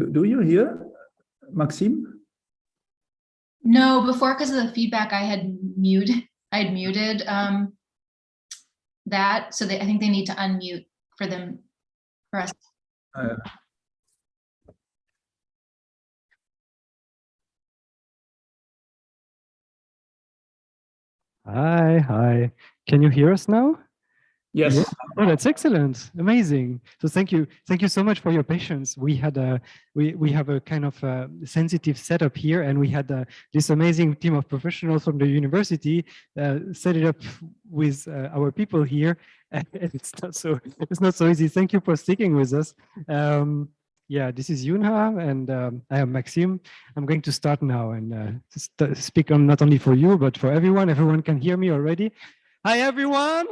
Do you hear Maxime? No, before, because of the feedback, I had muted that, so I think they need to unmute for us. Hi. Can you hear us now? Yes. Yeah. Oh, that's excellent. Amazing. So thank you so much for your patience. We had we have a kind of sensitive setup here, and we had this amazing team of professionals from the university set it up with our people here, and it's not so easy. Thank you for sticking with us. Yeah, this is Yunha, and I am Maxime. I'm going to start now and speak on not only for you, but for everyone. Everyone can hear me already. Hi, everyone.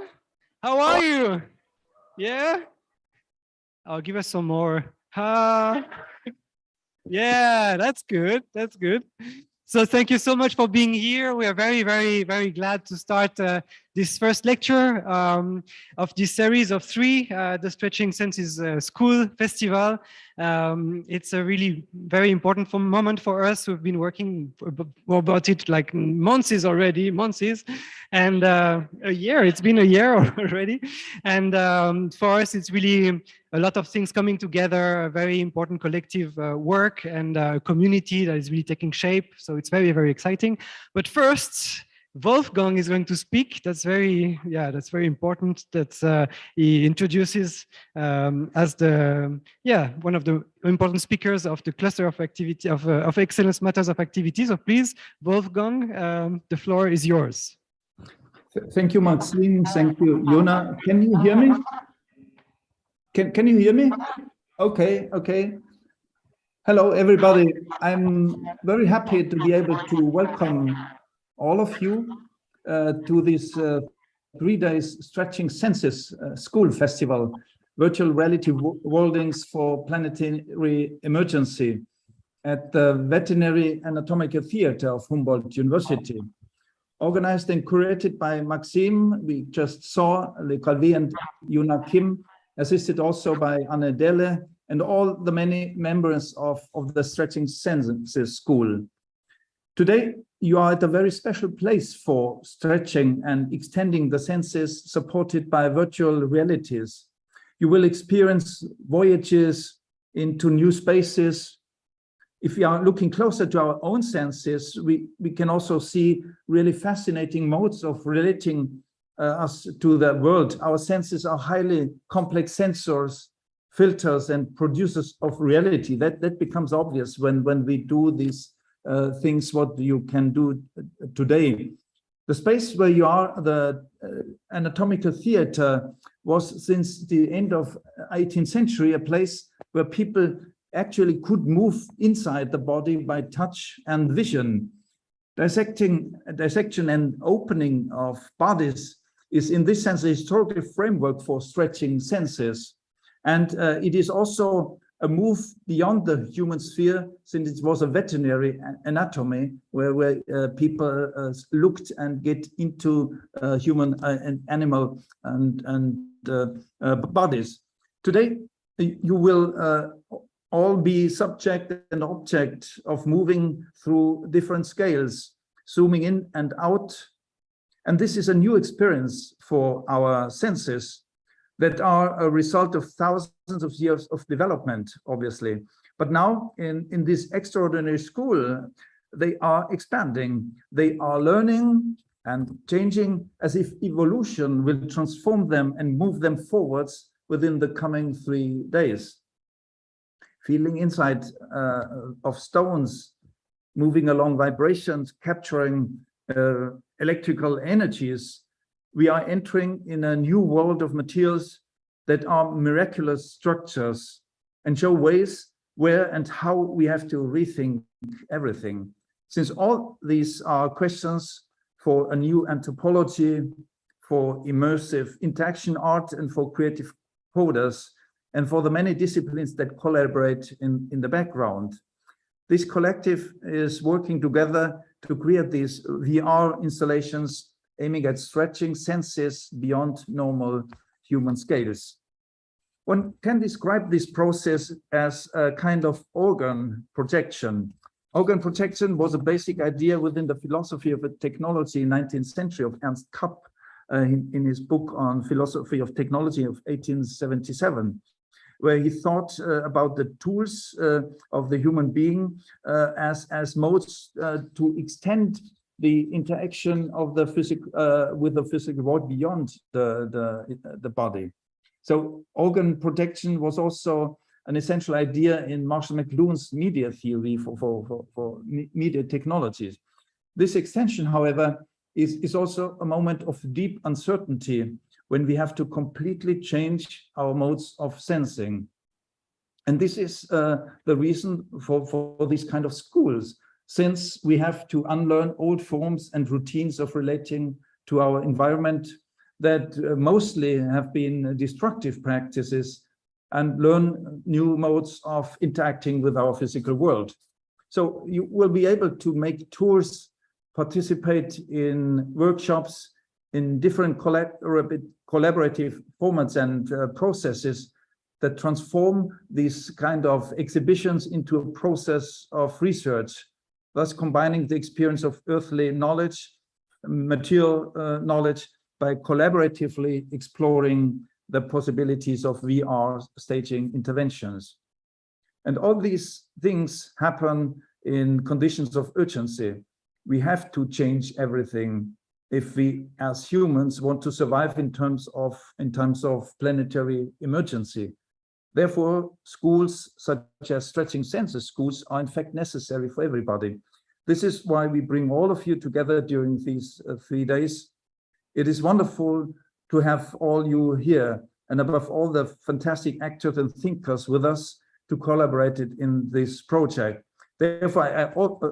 How are you? Yeah? I'll give us some more. Yeah, that's good. That's good. So thank you so much for being here. We are very, very, very glad to start this first lecture of this series of 3, the Stretching Senses School Festival. It's a really very important moment for us. We've been working about it like months already, and a year. It's been a year already. And for us, it's really a lot of things coming together, a very important collective work and a community that is really taking shape. So it's very, very exciting. But first, Wolfgang is going to speak. That's very important. That he introduces as one of the important speakers of the cluster of activity of excellence matters of activities. So please, Wolfgang, the floor is yours. Thank you, Maxime. Thank you, Yuna. Can you hear me? Can you hear me? Okay. Hello, everybody. I'm very happy to be able to welcome all of you to this 3 days Stretching Senses School Festival, virtual reality worldings for planetary emergency at the Veterinary Anatomical Theater of Humboldt University. Organized and curated by Maxime, we just saw Le Calvi and Yuna Kim, assisted also by Anne Delle and all the many members of the Stretching Senses School. Today, you are at a very special place for stretching and extending the senses supported by virtual realities. You will experience voyages into new spaces. If we are looking closer to our own senses, we can also see really fascinating modes of relating us to the world. Our senses are highly complex sensors, filters, and producers of reality. That becomes obvious when we do these things, what you can do today. The space where you are, the anatomical theater, was since the end of 18th century a place where people actually could move inside the body by touch and vision. Dissection and opening of bodies is in this sense a historical framework for stretching senses. And it is also a move beyond the human sphere, since it was a veterinary anatomy where people looked and get into human and animal and bodies. Today, you will all be subject and object of moving through different scales, zooming in and out. And this is a new experience for our senses that are a result of thousands of years of development, obviously. But now in this extraordinary school, they are expanding, they are learning and changing as if evolution will transform them and move them forwards within the coming 3 days. Feeling inside of stones, moving along vibrations, capturing electrical energies, we are entering in a new world of materials that are miraculous structures and show ways where and how we have to rethink everything. Since all these are questions for a new anthropology, for immersive interaction art, and for creative coders, and for the many disciplines that collaborate in the background. This collective is working together to create these VR installations aiming at stretching senses beyond normal human scales. One can describe this process as a kind of organ projection. Organ projection was a basic idea within the philosophy of technology in 19th century of Ernst Kapp in his book on philosophy of technology of 1877, where he thought about the tools of the human being as modes to extend the interaction of the with the physical world beyond the body. So organ projection was also an essential idea in Marshall McLuhan's media theory for media technologies. This extension, however, is also a moment of deep uncertainty when we have to completely change our modes of sensing. And this is the reason for these kind of schools, since we have to unlearn old forms and routines of relating to our environment that mostly have been destructive practices and learn new modes of interacting with our physical world. So you will be able to make tours, participate in workshops, in different collaborative formats and processes that transform these kind of exhibitions into a process of research, thus combining the experience of earthly knowledge, material knowledge, by collaboratively exploring the possibilities of VR staging interventions. And all these things happen in conditions of urgency. We have to change everything if we, as humans, want to survive in terms of planetary emergency. Therefore, schools such as stretching senses schools are in fact necessary for everybody. This is why we bring all of you together during these 3 days. It is wonderful to have all you here, and above all the fantastic actors and thinkers with us to collaborate in this project. Therefore, I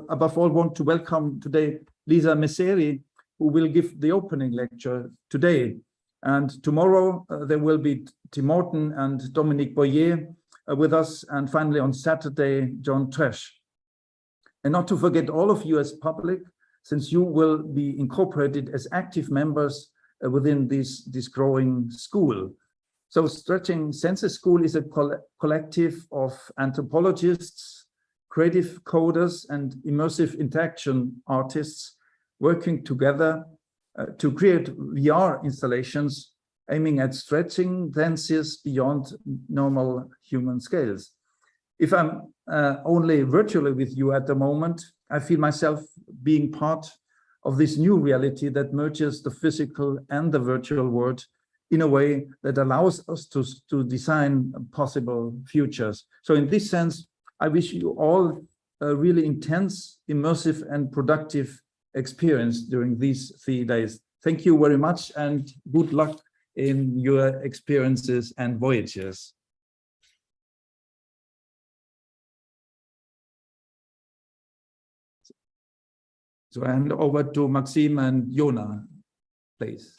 above all want to welcome today Lisa Messeri, who will give the opening lecture today. And tomorrow there will be Tim Morton and Dominique Boyer with us, and finally on Saturday, John Tresch. And not to forget all of you as public, since you will be incorporated as active members within this growing school. So Stretching Senses School is a collective of anthropologists, creative coders, and immersive interaction artists working together to create VR installations aiming at stretching senses beyond normal human scales. If I'm only virtually with you at the moment, I feel myself being part of this new reality that merges the physical and the virtual world in a way that allows us to design possible futures. So in this sense, I wish you all a really intense, immersive, and productive experience during these 3 days. Thank you very much, and good luck in your experiences and voyages. So I hand over to Maxime and Jona, please.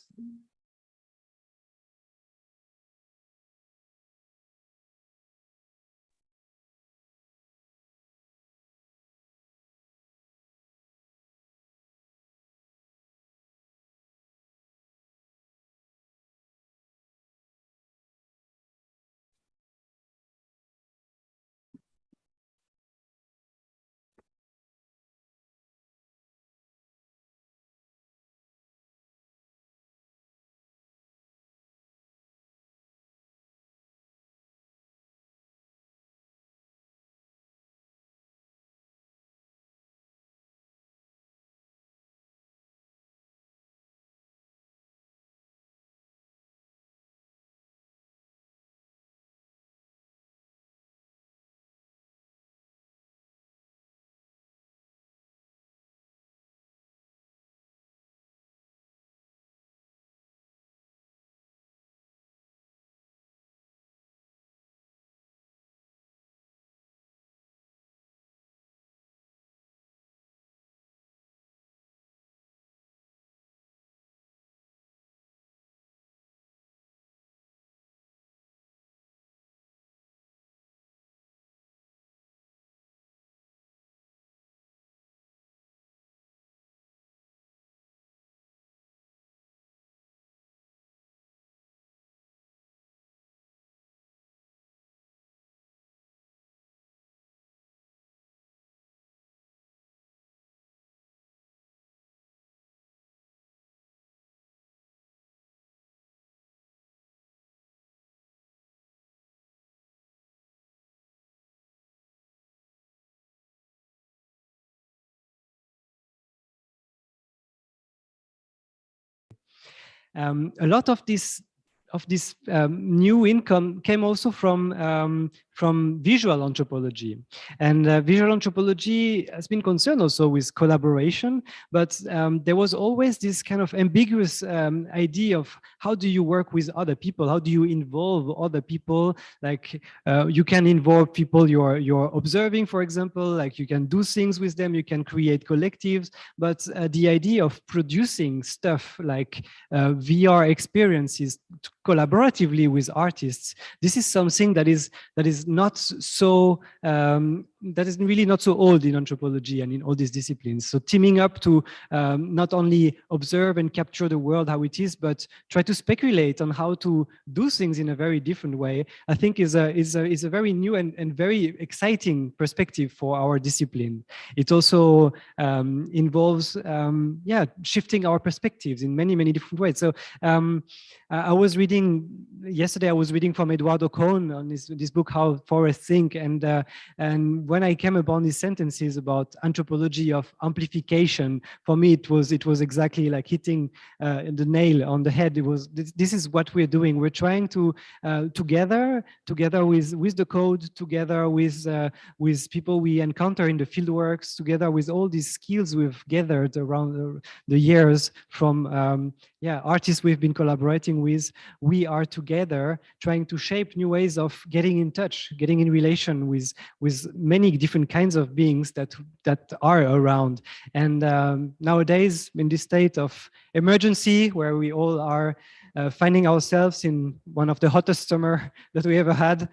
a lot of this new income came also from visual anthropology. And visual anthropology has been concerned also with collaboration, but there was always this kind of ambiguous idea of how do you work with other people? How do you involve other people? Like you can involve people you're observing, for example, like you can do things with them, you can create collectives, but the idea of producing stuff like VR experiences collaboratively with artists, this is something that is not so that is really not so old in anthropology and in all these disciplines. So teaming up to not only observe and capture the world how it is, but try to speculate on how to do things in a very different way, I think is a very new and very exciting perspective for our discipline. It also involves shifting our perspectives in many different ways. So I was reading yesterday. I was reading from Eduardo Cohn on this book, How Forests Think, and when I came upon these sentences about anthropology of amplification, for me it was exactly like hitting the nail on the head. It was this is what we're doing. We're trying to together with the code, together with people we encounter in the fieldworks, together with all these skills we've gathered around the years from artists we've been collaborating with, we are together trying to shape new ways of getting in touch, getting in relation with many different kinds of beings that are around. And nowadays, in this state of emergency, where we all are finding ourselves in one of the hottest summer that we ever had,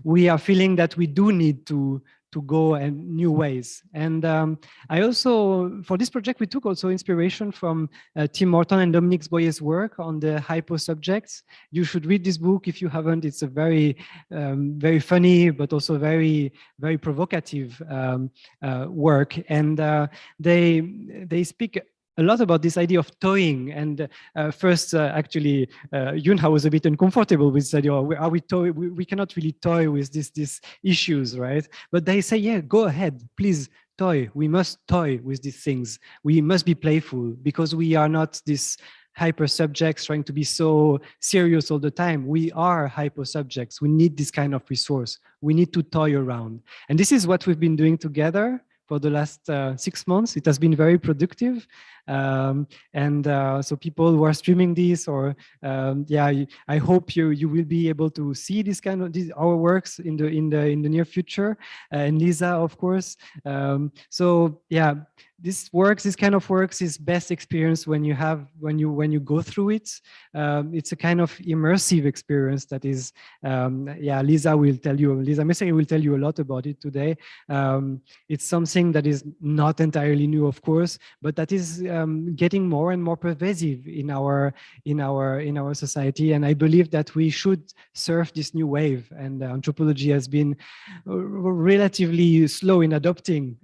we are feeling that we do need to go in new ways. And I also, for this project, we took also inspiration from Tim Morton and Dominique Boyer's work on the hypo subjects. You should read this book if you haven't. It's a very, very funny, but also very, very provocative work. And they speak a lot about this idea of toying. And first, actually, Yunha was a bit uncomfortable with this idea. Are we toy? We cannot really toy with these issues, right? But they say, yeah, go ahead, please toy. We must toy with these things. We must be playful because we are not this hyper subjects trying to be so serious all the time. We are hyper subjects. We need this kind of resource. We need to toy around. And this is what we've been doing together for the last 6 months. It has been very productive. So people who are streaming this, or I hope you will be able to see this kind of our works in the near future, and Lisa, of course. This kind of works is best experienced when you go through it. It's a kind of immersive experience that is, Lisa Messeri will tell you a lot about it today. It's something that is not entirely new, of course, but that is getting more and more pervasive in our society. And I believe that we should surf this new wave. And anthropology has been relatively slow in adopting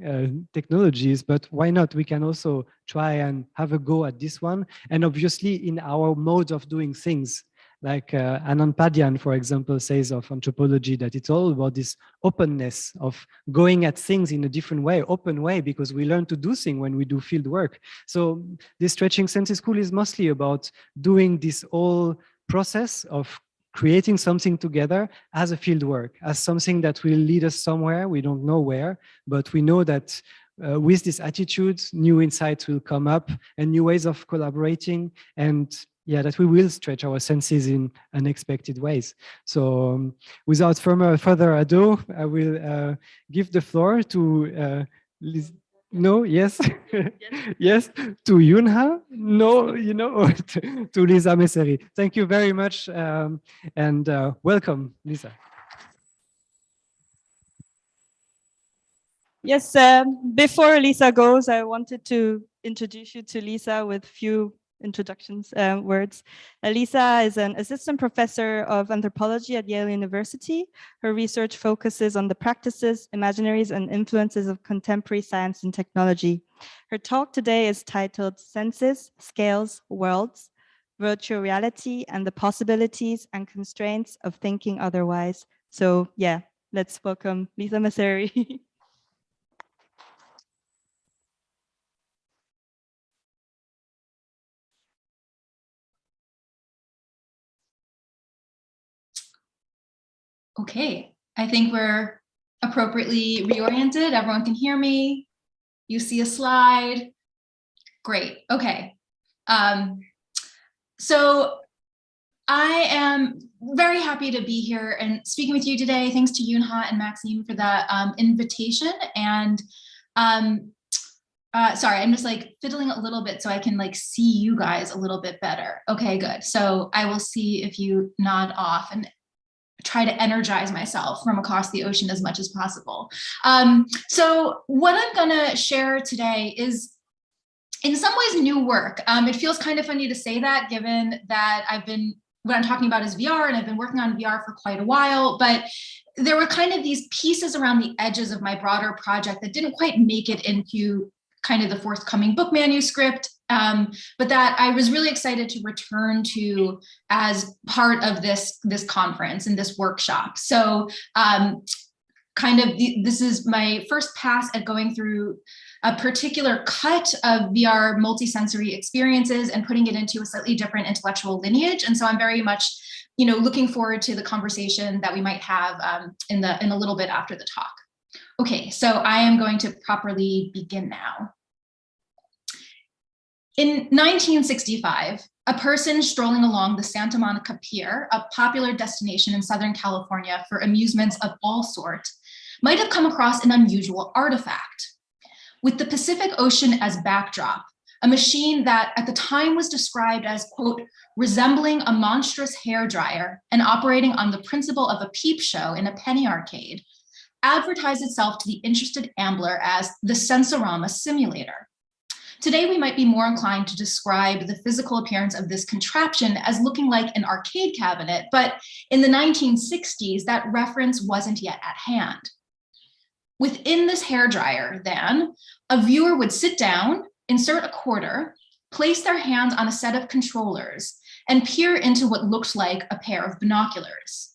technologies, but why not? We can also try and have a go at this one. And obviously in our mode of doing things, like Anand Padyan, for example, says of anthropology that it's all about this openness of going at things in a different way, open way, because we learn to do things when we do field work. So this Stretching Senses School is mostly about doing this whole process of creating something together as a field work, as something that will lead us somewhere. We don't know where, but we know that with this attitude, new insights will come up and new ways of collaborating, and that we will stretch our senses in unexpected ways. So without further ado, I will give the floor to no, yes, yes, to Yunha, no, or to Lisa Messeri. Thank you very much, and welcome, Lisa. Yes, before Lisa goes, I wanted to introduce you to Lisa with few introductions words. Lisa is an assistant professor of anthropology at Yale University. Her research focuses on the practices, imaginaries, and influences of contemporary science and technology. Her talk today is titled Senses, Scales, Worlds, Virtual Reality, and the Possibilities and Constraints of Thinking Otherwise. So let's welcome Lisa Messeri. Okay, I think we're appropriately reoriented. Everyone can hear me. You see a slide. Great. Okay. So I am very happy to be here and speaking with you today. Thanks to Yunha and Maxime for that invitation. And sorry, I'm just like fiddling a little bit so I can like see you guys a little bit better. Okay, good. So I will see if you nod off and try to energize myself from across the ocean as much as possible. So what I'm gonna share today is in some ways new work. It feels kind of funny to say that given that what I'm talking about is VR and I've been working on VR for quite a while, but there were kind of these pieces around the edges of my broader project that didn't quite make it into kind of the forthcoming book manuscript, but that I was really excited to return to as part of this conference and this workshop. So this is my first pass at going through a particular cut of VR multisensory experiences and putting it into a slightly different intellectual lineage. And so I'm very much, looking forward to the conversation that we might have in a little bit after the talk. Okay, so I am going to properly begin now. In 1965, a person strolling along the Santa Monica Pier, a popular destination in Southern California for amusements of all sorts, might have come across an unusual artifact. With the Pacific Ocean as backdrop, a machine that at the time was described as, quote, resembling a monstrous hairdryer and operating on the principle of a peep show in a penny arcade, advertised itself to the interested ambler as the Sensorama simulator. Today, we might be more inclined to describe the physical appearance of this contraption as looking like an arcade cabinet, but in the 1960s, that reference wasn't yet at hand. Within this hairdryer, then, a viewer would sit down, insert a quarter, place their hands on a set of controllers, and peer into what looked like a pair of binoculars.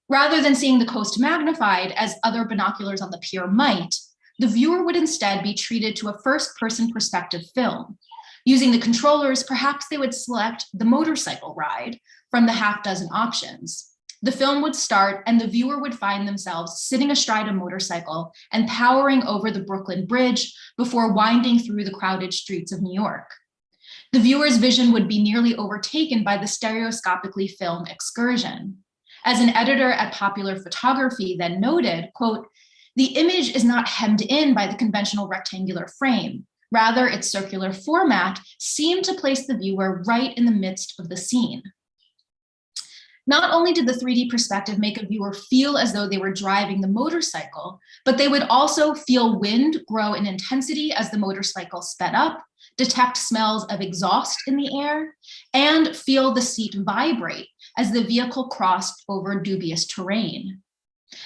Rather than seeing the coast magnified as other binoculars on the pier might, the viewer would instead be treated to a first-person perspective film. Using the controllers, perhaps they would select the motorcycle ride from the half-dozen options. The film would start and the viewer would find themselves sitting astride a motorcycle and powering over the Brooklyn Bridge before winding through the crowded streets of New York. The viewer's vision would be nearly overtaken by the stereoscopically filmed excursion. As an editor at Popular Photography then noted, quote, the image is not hemmed in by the conventional rectangular frame. Rather, its circular format seemed to place the viewer right in the midst of the scene. Not only did the 3D perspective make a viewer feel as though they were driving the motorcycle, but they would also feel wind grow in intensity as the motorcycle sped up, detect smells of exhaust in the air, and feel the seat vibrate as the vehicle crossed over dubious terrain.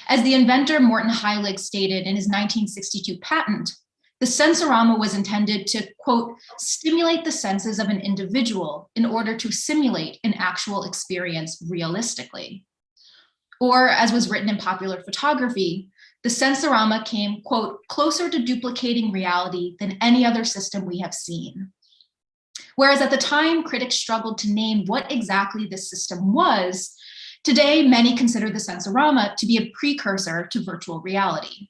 As the inventor Morton Heilig stated in his 1962 patent, the Sensorama was intended to, quote, stimulate the senses of an individual in order to simulate an actual experience realistically. Or, as was written in Popular Photography, the Sensorama came, quote, closer to duplicating reality than any other system we have seen. Whereas at the time, critics struggled to name what exactly this system was, today many consider the Sensorama to be a precursor to virtual reality.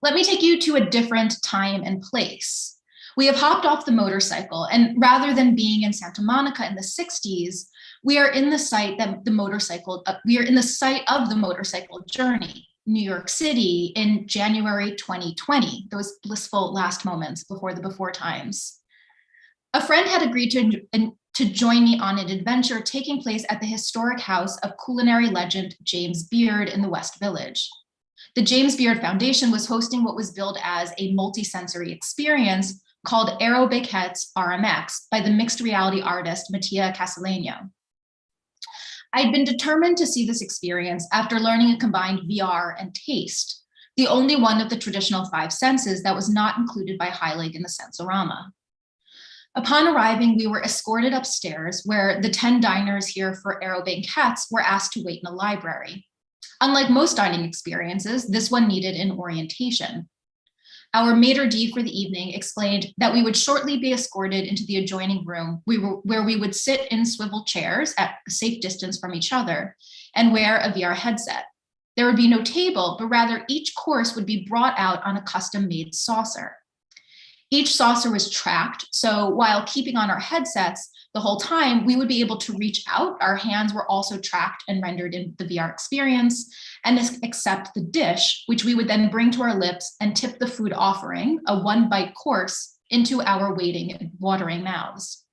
Let me take you to a different time and place. We have hopped off the motorcycle, and rather than being in Santa Monica in the 60s, we are in the site of the motorcycle journey, New York City in January 2020, those blissful last moments before the before times. A friend had agreed to join me on an adventure taking place at the historic house of culinary legend James Beard in the West Village. The James Beard Foundation was hosting what was billed as a multi-sensory experience called Aero Bequet's RMX by the mixed reality artist Mattia Casallegno. I'd been determined to see this experience after learning it combined VR and taste, the only one of the traditional 5 senses that was not included by Heilig in the Sensorama. Upon arriving, we were escorted upstairs where the 10 diners here for Aero Banquets were asked to wait in a library. Unlike most dining experiences, this one needed an orientation. Our maitre d' for the evening explained that we would shortly be escorted into the adjoining room where we would sit in swivel chairs at a safe distance from each other and wear a VR headset. There would be no table, but rather each course would be brought out on a custom-made saucer. Each saucer was tracked, so while keeping on our headsets the whole time, we would be able to reach out. Our hands were also tracked and rendered in the VR experience, and accept the dish, which we would then bring to our lips and tip the food offering, a one-bite course, into our waiting and watering mouths.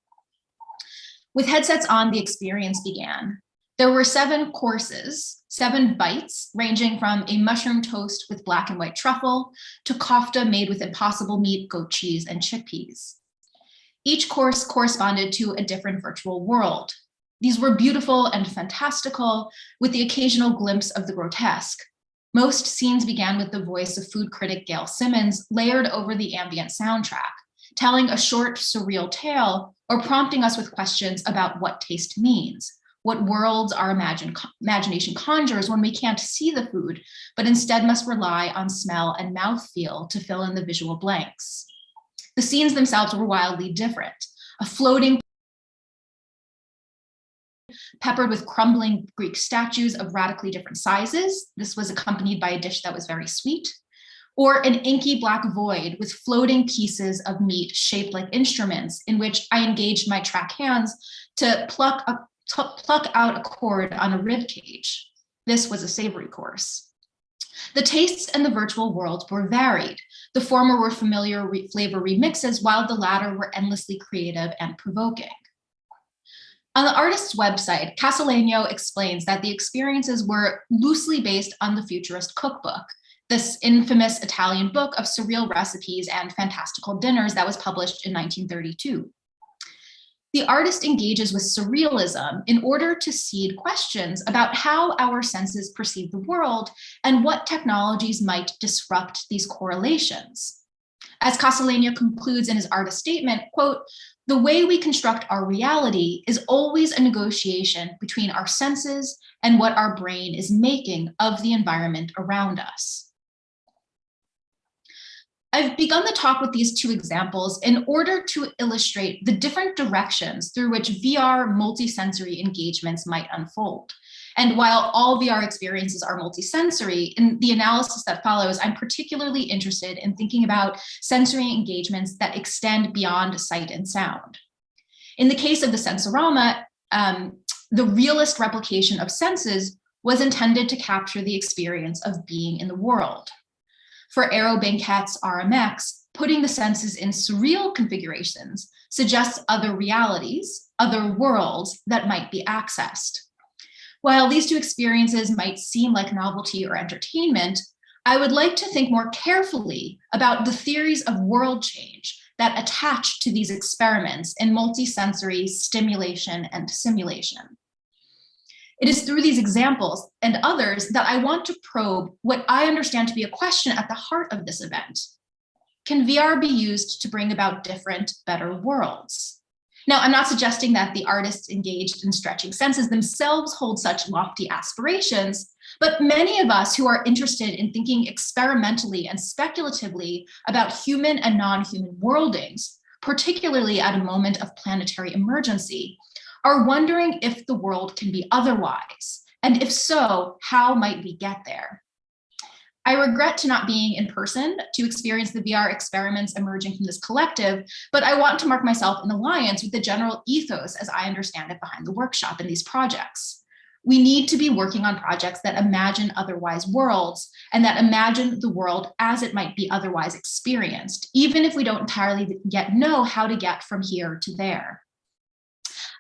With headsets on, the experience began. There were 7 courses, 7 bites, ranging from a mushroom toast with black and white truffle to kofta made with impossible meat, goat cheese, and chickpeas. Each course corresponded to a different virtual world. These were beautiful and fantastical, with the occasional glimpse of the grotesque. Most scenes began with the voice of food critic Gail Simmons layered over the ambient soundtrack, telling a short, surreal tale or prompting us with questions about what taste means, what worlds our imagination conjures when we can't see the food, but instead must rely on smell and mouthfeel to fill in the visual blanks. The scenes themselves were wildly different. A floating peppered with crumbling Greek statues of radically different sizes. This was accompanied by a dish that was very sweet. Or an inky black void with floating pieces of meat shaped like instruments in which I engaged my track hands to pluck out a cord on a rib cage. This was a savory course. The tastes and the virtual worlds were varied. The former were familiar flavor remixes, while the latter were endlessly creative and provoking. On the artist's website, Casallegno explains that the experiences were loosely based on the Futurist Cookbook, this infamous Italian book of surreal recipes and fantastical dinners that was published in 1932. The artist engages with surrealism in order to seed questions about how our senses perceive the world and what technologies might disrupt these correlations. As Casallegno concludes in his artist statement, quote, "The way we construct our reality is always a negotiation between our senses and what our brain is making of the environment around us." I've begun the talk with these 2 examples in order to illustrate the different directions through which VR multisensory engagements might unfold. And while all VR experiences are multisensory, in the analysis that follows, I'm particularly interested in thinking about sensory engagements that extend beyond sight and sound. In the case of the Sensorama, the realist replication of senses was intended to capture the experience of being in the world. For Aero Banquet's RMX, putting the senses in surreal configurations suggests other realities, other worlds that might be accessed. While these 2 experiences might seem like novelty or entertainment, I would like to think more carefully about the theories of world change that attach to these experiments in multisensory stimulation and simulation. It is through these examples and others that I want to probe what I understand to be a question at the heart of this event. Can VR be used to bring about different, better worlds? Now, I'm not suggesting that the artists engaged in stretching senses themselves hold such lofty aspirations, but many of us who are interested in thinking experimentally and speculatively about human and non-human worldings, particularly at a moment of planetary emergency, are wondering if the world can be otherwise, and if so, how might we get there? I regret to not being in person to experience the VR experiments emerging from this collective, but I want to mark myself in alliance with the general ethos as I understand it behind the workshop and these projects. We need to be working on projects that imagine otherwise worlds and that imagine the world as it might be otherwise experienced, even if we don't entirely yet know how to get from here to there.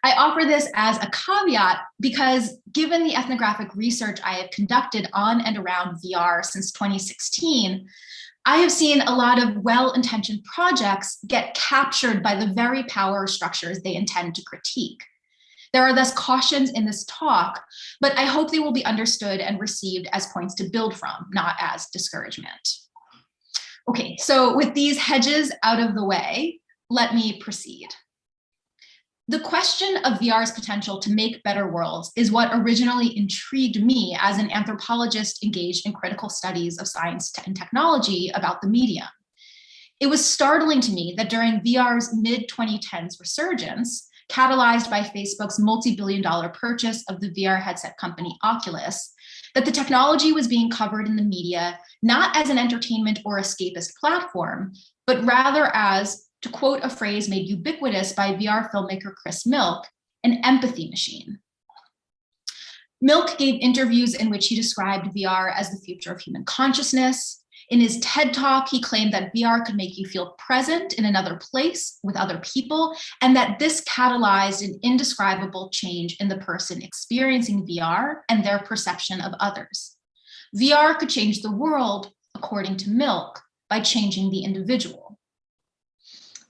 I offer this as a caveat because given the ethnographic research I have conducted on and around VR since 2016, I have seen a lot of well-intentioned projects get captured by the very power structures they intend to critique. There are thus cautions in this talk, but I hope they will be understood and received as points to build from, not as discouragement. Okay, so with these hedges out of the way, let me proceed. The question of VR's potential to make better worlds is what originally intrigued me as an anthropologist engaged in critical studies of science and technology about the medium. It was startling to me that during VR's mid-2010s resurgence, catalyzed by Facebook's multi-billion-dollar purchase of the VR headset company Oculus, that the technology was being covered in the media not as an entertainment or escapist platform, but rather as, to quote a phrase made ubiquitous by VR filmmaker Chris Milk, an empathy machine. Milk gave interviews in which he described VR as the future of human consciousness. In his TED Talk, he claimed that VR could make you feel present in another place with other people, and that this catalyzed an indescribable change in the person experiencing VR and their perception of others. VR could change the world, according to Milk, by changing the individual.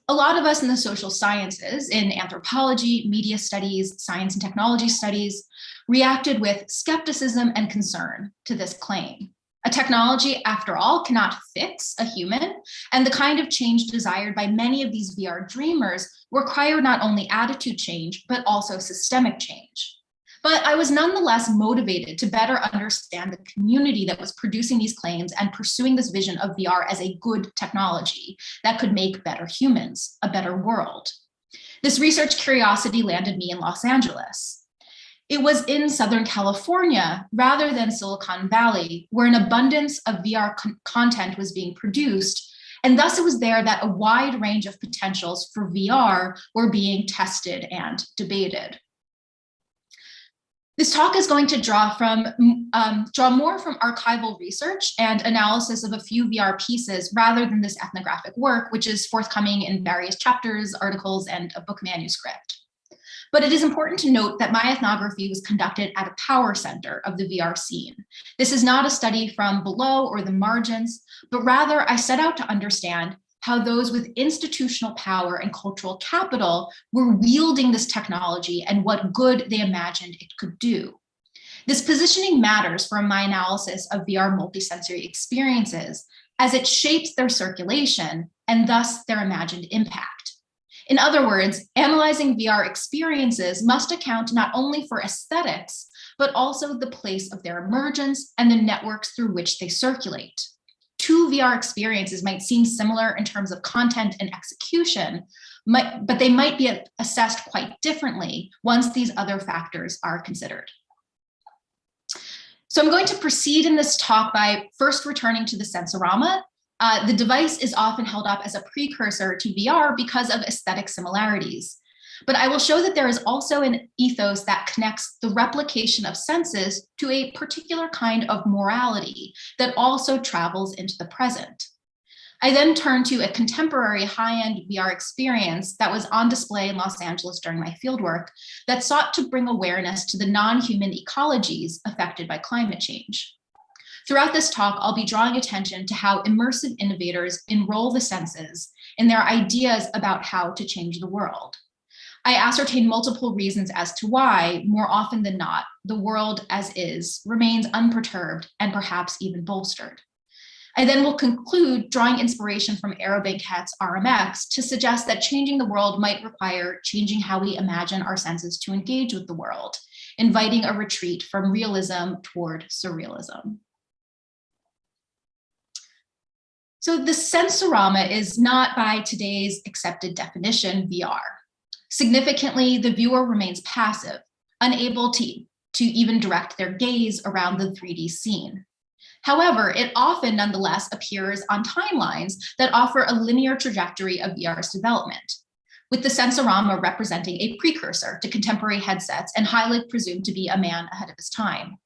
A lot of us in the social sciences, in anthropology, media studies, science and technology studies, reacted with skepticism and concern to this claim. A technology, after all, cannot fix a human, and the kind of change desired by many of these VR dreamers required not only attitude change, but also systemic change. But I was nonetheless motivated to better understand the community that was producing these claims and pursuing this vision of VR as a good technology that could make better humans, a better world. This research curiosity landed me in Los Angeles. It was in Southern California, rather than Silicon Valley, where an abundance of VR content was being produced, and thus it was there that a wide range of potentials for VR were being tested and debated. This talk is going to draw more from archival research and analysis of a few VR pieces rather than this ethnographic work, which is forthcoming in various chapters, articles, and a book manuscript. But it is important to note that my ethnography was conducted at a power center of the VR scene. This is not a study from below or the margins, but rather I set out to understand how those with institutional power and cultural capital were wielding this technology and what good they imagined it could do. This positioning matters for my analysis of VR multisensory experiences, as it shapes their circulation and thus their imagined impact. In other words, analyzing VR experiences must account not only for aesthetics, but also the place of their emergence and the networks through which they circulate. Two VR experiences might seem similar in terms of content and execution, but they might be assessed quite differently once these other factors are considered. So I'm going to proceed in this talk by first returning to the sensorama. The device is often held up as a precursor to VR because of aesthetic similarities. But I will show that there is also an ethos that connects the replication of senses to a particular kind of morality that also travels into the present. I then turn to a contemporary high-end VR experience that was on display in Los Angeles during my fieldwork that sought to bring awareness to the non-human ecologies affected by climate change. Throughout this talk, I'll be drawing attention to how immersive innovators enroll the senses in their ideas about how to change the world. I ascertain multiple reasons as to why, more often than not, the world as is remains unperturbed and perhaps even bolstered. I then will conclude drawing inspiration from Aaron Benkett's RMX to suggest that changing the world might require changing how we imagine our senses to engage with the world, inviting a retreat from realism toward surrealism. So the sensorama is not, by today's accepted definition, VR. Significantly, the viewer remains passive, unable to even direct their gaze around the 3D scene. However, it often nonetheless appears on timelines that offer a linear trajectory of VR's development, with the sensorama representing a precursor to contemporary headsets and highly presumed to be a man ahead of his time.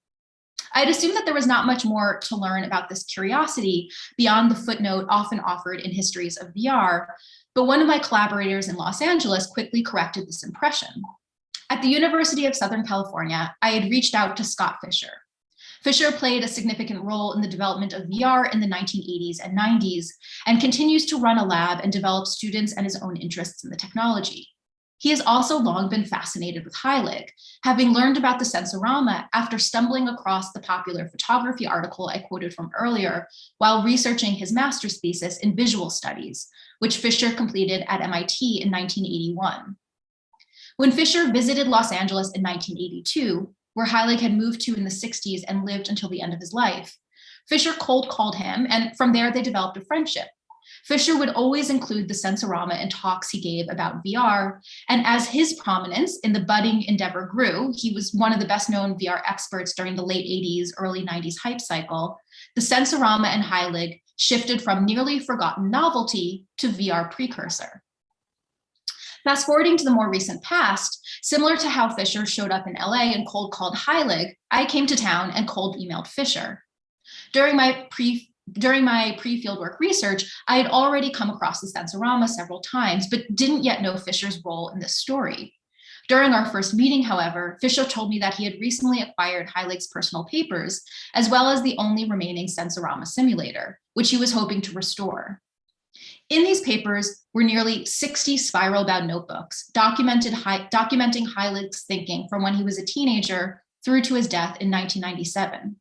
I'd assumed that there was not much more to learn about this curiosity beyond the footnote often offered in histories of VR, but one of my collaborators in Los Angeles quickly corrected this impression. At the University of Southern California, I had reached out to Scott Fisher. Fisher played a significant role in the development of VR in the 1980s and 90s, and continues to run a lab and develop students and his own interests in the technology. He has also long been fascinated with Heilig, having learned about the sensorama after stumbling across the popular photography article I quoted from earlier while researching his master's thesis in visual studies, which Fisher completed at MIT in 1981. When Fisher visited Los Angeles in 1982, where Heilig had moved to in the 60s and lived until the end of his life, Fisher cold called him, and from there they developed a friendship. Fisher would always include the Sensorama in talks he gave about VR, and as his prominence in the budding endeavor grew, he was one of the best known VR experts during the late 80s, early 90s hype cycle, the Sensorama and Heilig shifted from nearly forgotten novelty to VR precursor. Fast forwarding to the more recent past, similar to how Fisher showed up in LA and cold called Heilig, I came to town and cold emailed Fisher. During my pre-fieldwork research, I had already come across the Sensorama several times, but didn't yet know Fisher's role in this story. During our first meeting, however, Fisher told me that he had recently acquired Heilig's personal papers, as well as the only remaining Sensorama simulator, which he was hoping to restore. In these papers were nearly 60 spiral-bound notebooks documenting Heilig's thinking from when he was a teenager through to his death in 1997.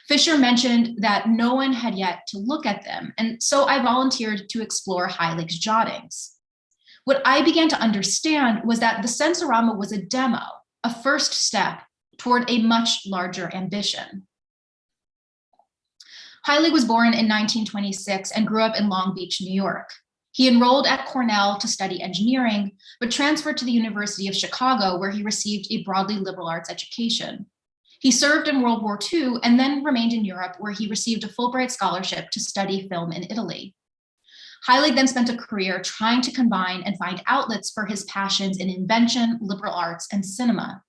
Fisher mentioned that no one had yet to look at them, and so I volunteered to explore Heilig's jottings. What I began to understand was that the Sensorama was a demo, a first step toward a much larger ambition. Heilig was born in 1926 and grew up in Long Beach, New York. He enrolled at Cornell to study engineering, but transferred to the University of Chicago, where he received a broadly liberal arts education. He served in World War II and then remained in Europe, where he received a Fulbright scholarship to study film in Italy. Heilig then spent a career trying to combine and find outlets for his passions in invention, liberal arts, and cinema.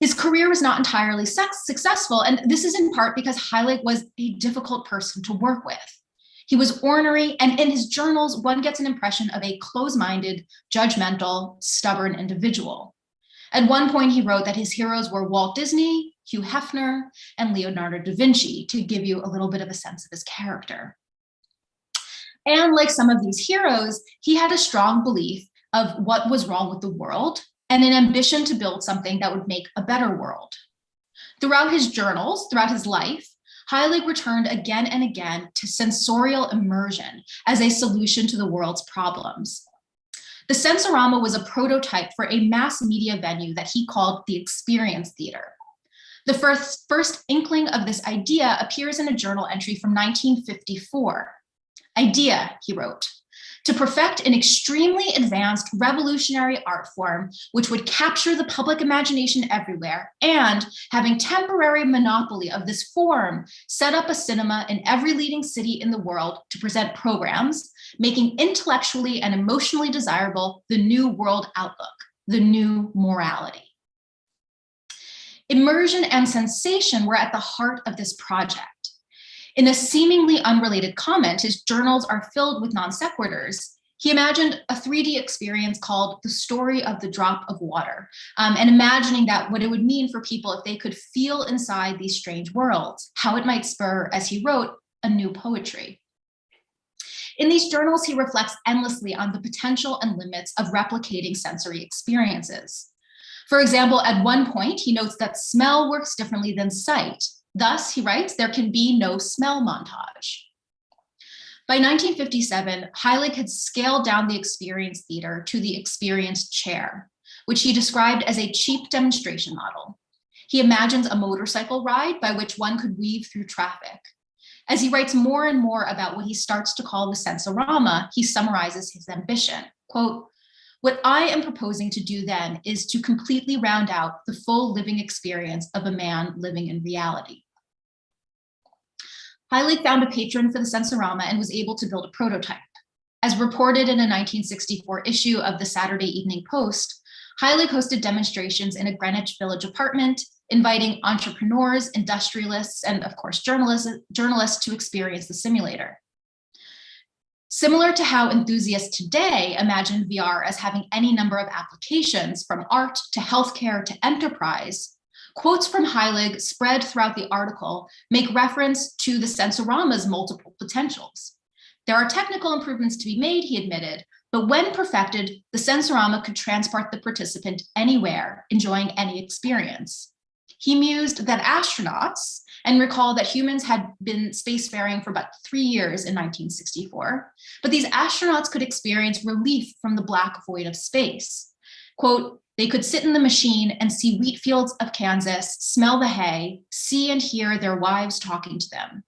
His career was not entirely successful, and this is in part because Heilig was a difficult person to work with. He was ornery, and in his journals, one gets an impression of a close-minded, judgmental, stubborn individual. At one point, he wrote that his heroes were Walt Disney, Hugh Hefner, and Leonardo da Vinci, to give you a little bit of a sense of his character. And like some of these heroes, he had a strong belief of what was wrong with the world and an ambition to build something that would make a better world. Throughout his journals, throughout his life, Heilig returned again and again to sensorial immersion as a solution to the world's problems. The Sensorama was a prototype for a mass media venue that he called the Experience Theater. The first inkling of this idea appears in a journal entry from 1954. Idea, he wrote, to perfect an extremely advanced revolutionary art form which would capture the public imagination everywhere, and, having temporary monopoly of this form, set up a cinema in every leading city in the world to present programs, making intellectually and emotionally desirable the new world outlook, the new morality. Immersion and sensation were at the heart of this project. In a seemingly unrelated comment, his journals are filled with non sequiturs. He imagined a 3D experience called The Story of the Drop of Water, and imagining that what it would mean for people if they could feel inside these strange worlds, how it might spur, as he wrote, a new poetry. In these journals, he reflects endlessly on the potential and limits of replicating sensory experiences. For example, at one point, he notes that smell works differently than sight. Thus, he writes, there can be no smell montage. By 1957, Heilig had scaled down the Experience Theater to the Experience Chair, which he described as a cheap demonstration model. He imagines a motorcycle ride by which one could weave through traffic. As he writes more and more about what he starts to call the Sensorama, he summarizes his ambition. Quote, "What I am proposing to do then is to completely round out the full living experience of a man living in reality." Heilig found a patron for the Sensorama and was able to build a prototype. As reported in a 1964 issue of the Saturday Evening Post, Heilig hosted demonstrations in a Greenwich Village apartment, inviting entrepreneurs, industrialists, and of course, journalists to experience the simulator. Similar to how enthusiasts today imagine VR as having any number of applications, from art to healthcare to enterprise, quotes from Heilig spread throughout the article make reference to the Sensorama's multiple potentials. There are technical improvements to be made, he admitted, but when perfected, the Sensorama could transport the participant anywhere, enjoying any experience. He mused that astronauts, and recalled that humans had been spacefaring for about 3 years in 1964, but these astronauts could experience relief from the black void of space. Quote, "They could sit in the machine and see wheat fields of Kansas, smell the hay, see and hear their wives talking to them."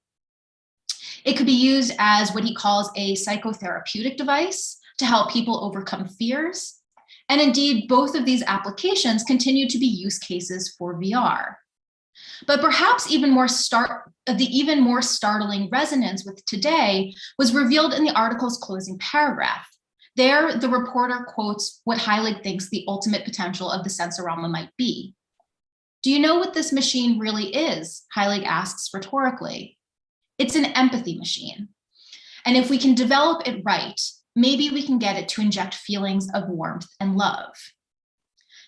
It could be used as what he calls a psychotherapeutic device to help people overcome fears. And indeed, both of these applications continue to be use cases for VR. But perhaps the even more startling resonance with today was revealed in the article's closing paragraph. There, the reporter quotes what Heilig thinks the ultimate potential of the Sensorama might be. Do you know what this machine really is? Heilig asks rhetorically. It's an empathy machine. And if we can develop it right, maybe we can get it to inject feelings of warmth and love.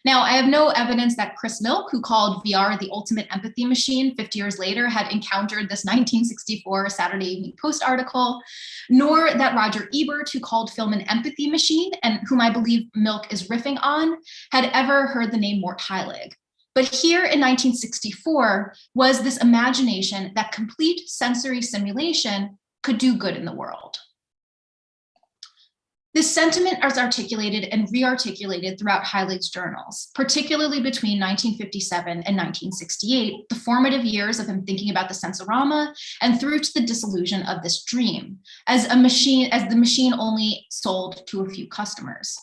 Now, I have no evidence that Chris Milk, who called VR the ultimate empathy machine 50 years later, had encountered this 1964 Saturday Evening Post article, nor that Roger Ebert, who called film an empathy machine, and whom I believe Milk is riffing on, had ever heard the name Mort Heilig. But here in 1964 was this imagination that complete sensory simulation could do good in the world. This sentiment is articulated and re-articulated throughout Heilig's journals, particularly between 1957 and 1968, the formative years of him thinking about the Sensorama, and through to the disillusion of this dream, as the machine only sold to a few customers.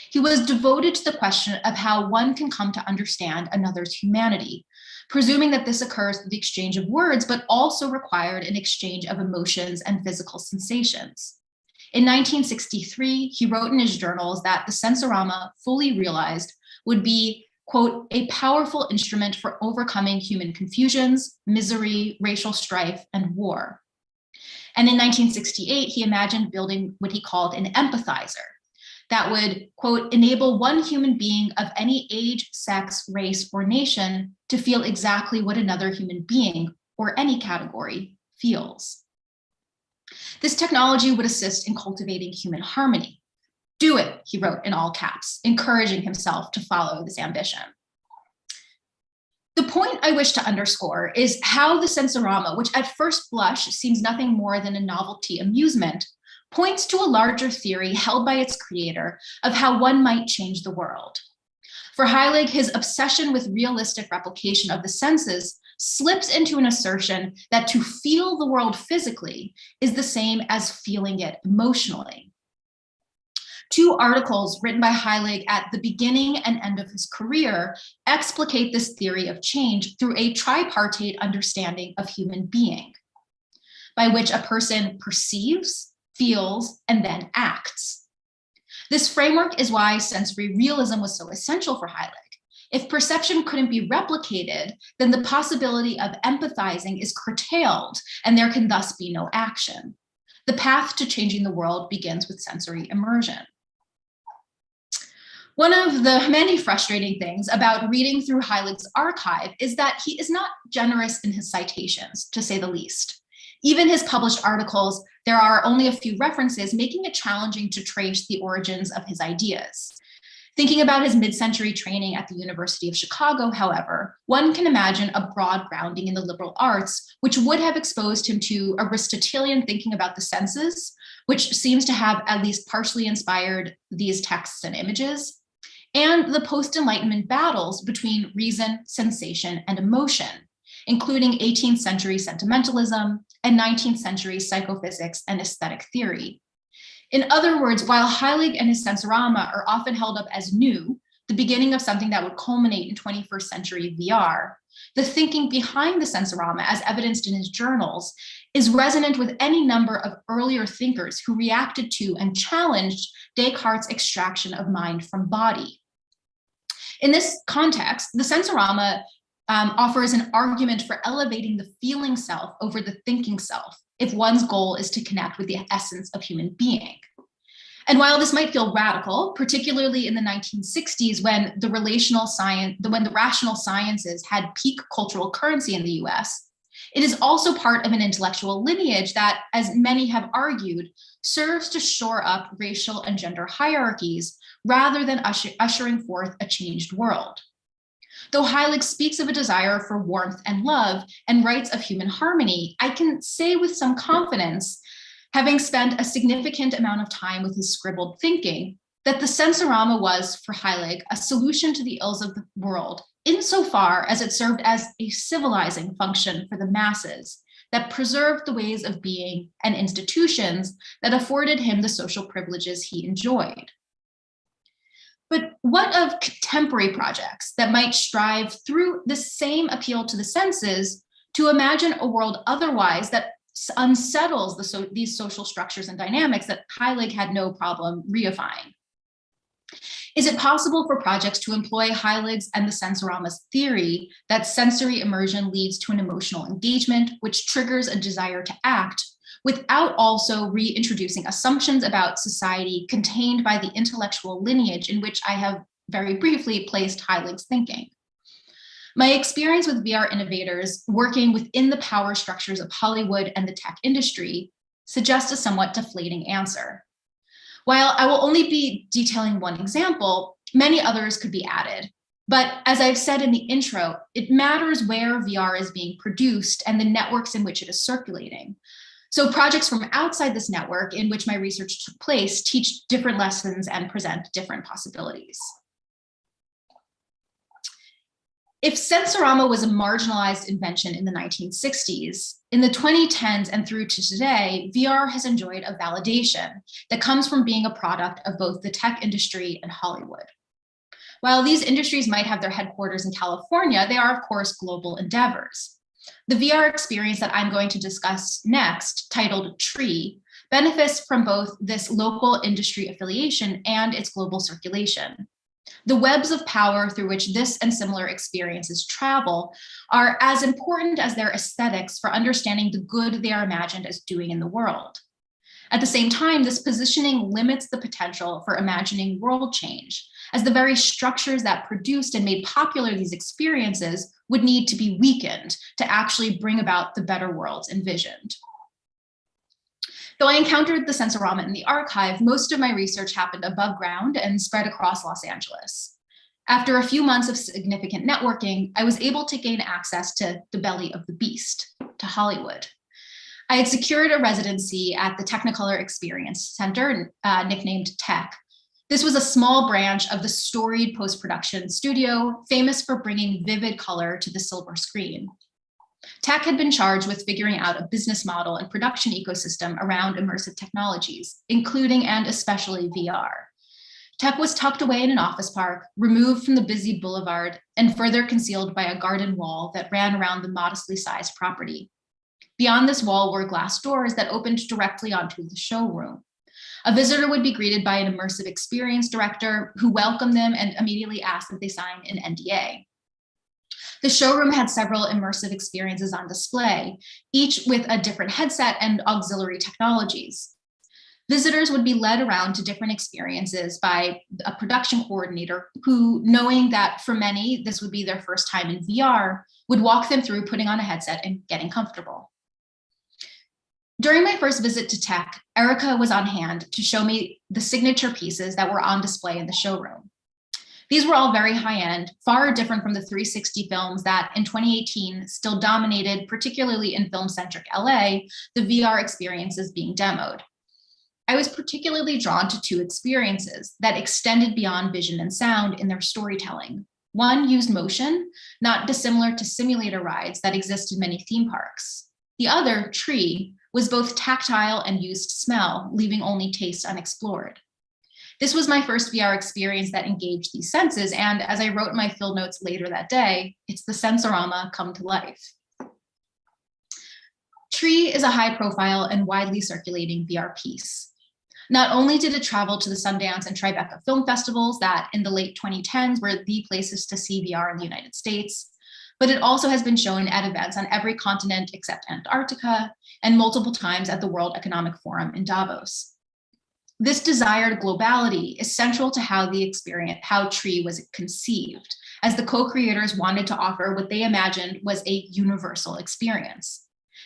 He was devoted to the question of how one can come to understand another's humanity, presuming that this occurs through the exchange of words, but also required an exchange of emotions and physical sensations. In 1963, he wrote in his journals that the Sensorama, fully realized, would be, quote, a powerful instrument for overcoming human confusions, misery, racial strife, and war. And in 1968, he imagined building what he called an empathizer that would, quote, enable one human being of any age, sex, race, or nation to feel exactly what another human being, or any category, feels. This technology would assist in cultivating human harmony. Do it, he wrote in all caps, encouraging himself to follow this ambition. The point I wish to underscore is how the Sensorama, which at first blush seems nothing more than a novelty amusement, points to a larger theory held by its creator of how one might change the world. For Heilig, his obsession with realistic replication of the senses slips into an assertion that to feel the world physically is the same as feeling it emotionally. Two articles written by Heilig at the beginning and end of his career explicate this theory of change through a tripartite understanding of human being, by which a person perceives, feels, and then acts. This framework is why sensory realism was so essential for Heilig. If perception couldn't be replicated, then the possibility of empathizing is curtailed, and there can thus be no action. The path to changing the world begins with sensory immersion. One of the many frustrating things about reading through Heilig's archive is that he is not generous in his citations, to say the least. Even his published articles, there are only a few references, making it challenging to trace the origins of his ideas. Thinking about his mid-century training at the University of Chicago, however, one can imagine a broad grounding in the liberal arts, which would have exposed him to Aristotelian thinking about the senses, which seems to have at least partially inspired these texts and images, and the post-Enlightenment battles between reason, sensation, and emotion, including 18th century sentimentalism and 19th century psychophysics and aesthetic theory. In other words, while Heilig and his Sensorama are often held up as new, the beginning of something that would culminate in 21st century VR, the thinking behind the Sensorama, as evidenced in his journals, is resonant with any number of earlier thinkers who reacted to and challenged Descartes' extraction of mind from body. In this context, the Sensorama offers an argument for elevating the feeling self over the thinking self, if one's goal is to connect with the essence of human being. And while this might feel radical, particularly in the 1960s when the rational sciences had peak cultural currency in the US, it is also part of an intellectual lineage that, as many have argued, serves to shore up racial and gender hierarchies rather than ushering forth a changed world. Though Heilig speaks of a desire for warmth and love and rights of human harmony, I can say with some confidence, having spent a significant amount of time with his scribbled thinking, that the Sensorama was, for Heilig, a solution to the ills of the world, insofar as it served as a civilizing function for the masses, that preserved the ways of being and institutions that afforded him the social privileges he enjoyed. But what of contemporary projects that might strive through the same appeal to the senses to imagine a world otherwise that unsettles these social structures and dynamics that Heilig had no problem reifying? Is it possible for projects to employ Heilig's and the Sensorama's theory that sensory immersion leads to an emotional engagement, which triggers a desire to act, without also reintroducing assumptions about society contained by the intellectual lineage in which I have very briefly placed Heilig's thinking? My experience with VR innovators working within the power structures of Hollywood and the tech industry suggests a somewhat deflating answer. While I will only be detailing one example, many others could be added. But as I've said in the intro, it matters where VR is being produced and the networks in which it is circulating. So projects from outside this network in which my research took place teach different lessons and present different possibilities. If Sensorama was a marginalized invention in the 1960s, in the 2010s and through to today, VR has enjoyed a validation that comes from being a product of both the tech industry and Hollywood. While these industries might have their headquarters in California, they are, of course, global endeavors. The VR experience that I'm going to discuss next, titled Tree, benefits from both this local industry affiliation and its global circulation. The webs of power through which this and similar experiences travel are as important as their aesthetics for understanding the good they are imagined as doing in the world. At the same time, this positioning limits the potential for imagining world change, as the very structures that produced and made popular these experiences would need to be weakened to actually bring about the better worlds envisioned. Though I encountered the Sensorama in the archive, most of my research happened above ground and spread across Los Angeles. After a few months of significant networking, I was able to gain access to the belly of the beast, to Hollywood. I had secured a residency at the Technicolor Experience Center, nicknamed Tech. This was a small branch of the storied post-production studio, famous for bringing vivid color to the silver screen. Tech had been charged with figuring out a business model and production ecosystem around immersive technologies, including and especially VR. Tech was tucked away in an office park, removed from the busy boulevard, and further concealed by a garden wall that ran around the modestly sized property. Beyond this wall were glass doors that opened directly onto the showroom. A visitor would be greeted by an immersive experience director who welcomed them and immediately asked that they sign an NDA. The showroom had several immersive experiences on display, each with a different headset and auxiliary technologies. Visitors would be led around to different experiences by a production coordinator who, knowing that for many this would be their first time in VR, would walk them through putting on a headset and getting comfortable. During my first visit to Tech, Erica was on hand to show me the signature pieces that were on display in the showroom. These were all very high-end, far different from the 360 films that in 2018 still dominated, particularly in film-centric LA, the VR experiences being demoed. I was particularly drawn to two experiences that extended beyond vision and sound in their storytelling. One used motion, not dissimilar to simulator rides that exist in many theme parks. The other, Tree, was both tactile and used smell, leaving only taste unexplored. This was my first VR experience that engaged these senses, and as I wrote in my field notes later that day, it's the Sensorama come to life. Tree is a high-profile and widely circulating VR piece. Not only did it travel to the Sundance and Tribeca film festivals that in the late 2010s were the places to see VR in the United States, but it also has been shown at events on every continent except Antarctica and multiple times at the World Economic Forum in Davos. This desired globality is central to how Tree was conceived, as the co-creators wanted to offer what they imagined was a universal experience.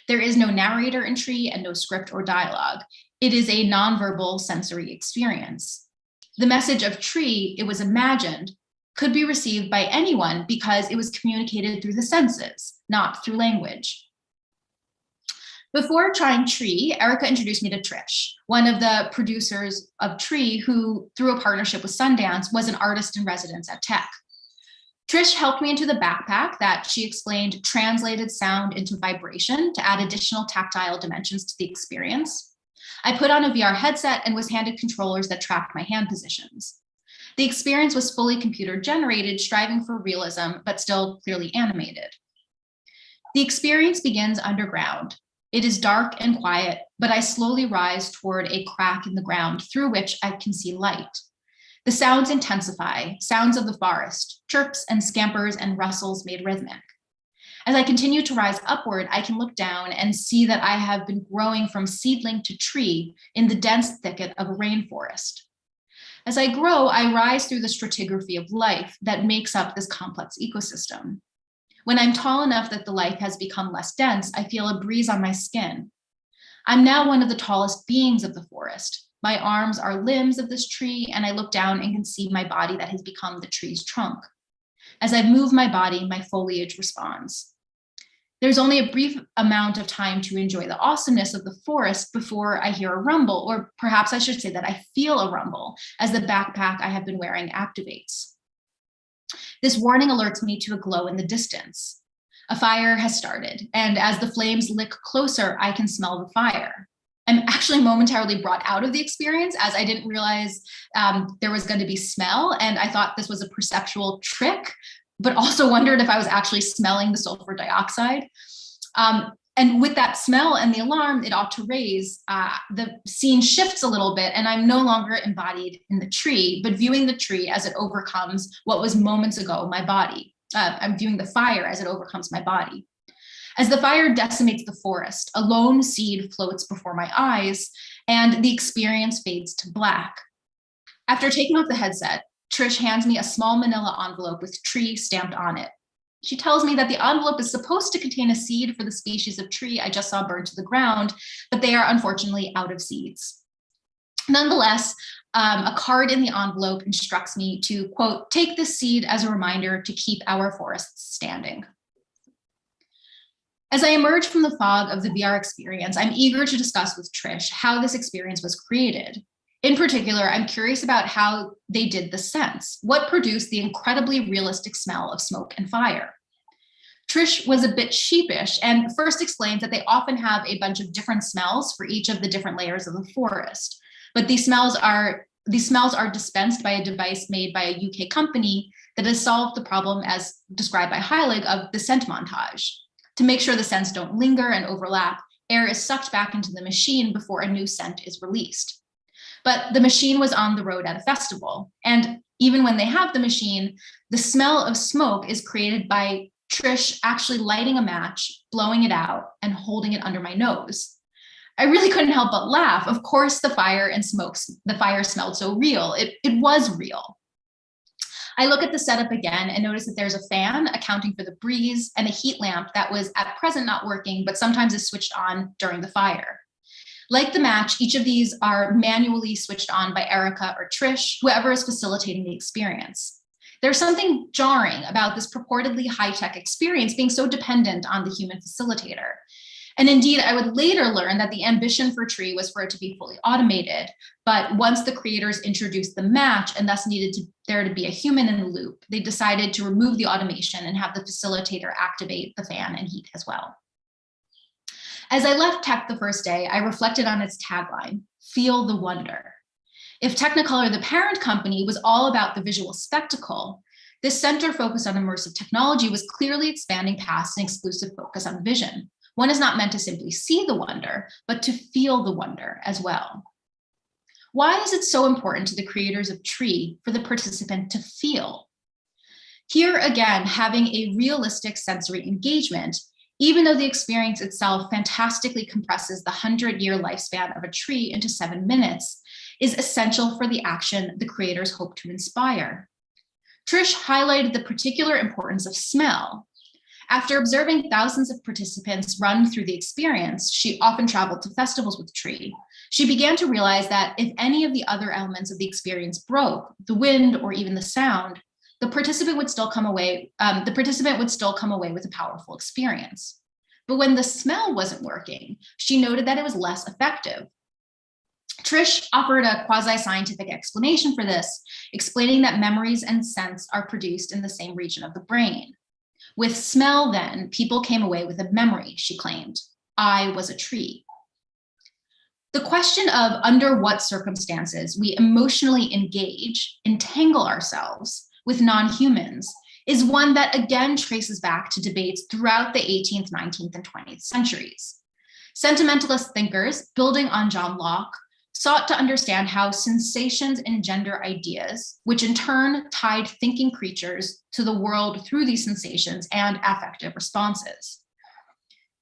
There is no narrator in Tree and no script or dialogue. It is a nonverbal sensory experience. The message of Tree, it was imagined, could be received by anyone because it was communicated through the senses, not through language. Before trying Tree, Erica introduced me to Trish, one of the producers of Tree, who, through a partnership with Sundance, was an artist in residence at Tech. Trish helped me into the backpack that she explained translated sound into vibration to add additional tactile dimensions to the experience. I put on a VR headset and was handed controllers that tracked my hand positions. The experience was fully computer generated, striving for realism, but still clearly animated. The experience begins underground. It is dark and quiet, but I slowly rise toward a crack in the ground through which I can see light. The sounds intensify, sounds of the forest, chirps and scampers and rustles made rhythmic. As I continue to rise upward, I can look down and see that I have been growing from seedling to tree in the dense thicket of a rainforest. As I grow, I rise through the stratigraphy of life that makes up this complex ecosystem. When I'm tall enough that the life has become less dense, I feel a breeze on my skin. I'm now one of the tallest beings of the forest. My arms are limbs of this tree, and I look down and can see my body that has become the tree's trunk. As I move my body, my foliage responds. There's only a brief amount of time to enjoy the awesomeness of the forest before I hear a rumble, or perhaps I should say that I feel a rumble as the backpack I have been wearing activates. This warning alerts me to a glow in the distance. A fire has started, and as the flames lick closer, I can smell the fire. I'm actually momentarily brought out of the experience as I didn't realize there was going to be smell, and I thought this was a perceptual trick, but also wondered if I was actually smelling the sulfur dioxide. And with that smell and the alarm it ought to raise, the scene shifts a little bit, and I'm no longer embodied in the tree, but viewing the tree as it overcomes what was moments ago my body. I'm viewing the fire as it overcomes my body. As the fire decimates the forest, a lone seed floats before my eyes, and the experience fades to black. After taking off the headset, Trish hands me a small manila envelope with tree stamped on it. She tells me that the envelope is supposed to contain a seed for the species of tree I just saw burned to the ground, but they are unfortunately out of seeds. Nonetheless, a card in the envelope instructs me to, quote, take this seed as a reminder to keep our forests standing. As I emerge from the fog of the VR experience, I'm eager to discuss with Trish how this experience was created. In particular, I'm curious about how they did the sense, what produced the incredibly realistic smell of smoke and fire. Trish was a bit sheepish and first explains that they often have a bunch of different smells for each of the different layers of the forest, but these smells are dispensed by a device made by a UK company that has solved the problem, as described by Heilig, of the scent montage. To make sure the scents don't linger and overlap, air is sucked back into the machine before a new scent is released. But the machine was on the road at a festival. And even when they have the machine, the smell of smoke is created by Trish actually lighting a match, blowing it out, and holding it under my nose. I really couldn't help but laugh. Of course, the fire smelled so real. It was real. I look at the setup again and notice that there's a fan accounting for the breeze and a heat lamp that was at present not working, but sometimes is switched on during the fire. Like the match, each of these are manually switched on by Erica or Trish, whoever is facilitating the experience. There's something jarring about this purportedly high-tech experience being so dependent on the human facilitator. And indeed, I would later learn that the ambition for Tree was for it to be fully automated. But once the creators introduced the match and thus needed there to be a human in the loop, they decided to remove the automation and have the facilitator activate the fan and heat as well. As I left Tech the first day, I reflected on its tagline, "Feel the wonder." If Technicolor, the parent company, was all about the visual spectacle, this center focused on immersive technology was clearly expanding past an exclusive focus on vision. One is not meant to simply see the wonder, but to feel the wonder as well. Why is it so important to the creators of Tree for the participant to feel? Here again, having a realistic sensory engagement, even though the experience itself fantastically compresses the 100-year lifespan of a tree into 7 minutes, is essential for the action the creators hope to inspire. Trish highlighted the particular importance of smell. After observing thousands of participants run through the experience, she often traveled to festivals with Tree. She began to realize that if any of the other elements of the experience broke, the wind or even the sound, the participant would still come away with a powerful experience. But when the smell wasn't working, she noted that it was less effective. Trish offered a quasi-scientific explanation for this, explaining that memories and sense are produced in the same region of the brain. With smell, then, people came away with a memory, she claimed. I was a tree. The question of under what circumstances we emotionally entangle ourselves with non-humans is one that again traces back to debates throughout the 18th, 19th, and 20th centuries. Sentimentalist thinkers, building on John Locke, sought to understand how sensations engender ideas, which in turn tied thinking creatures to the world through these sensations and affective responses.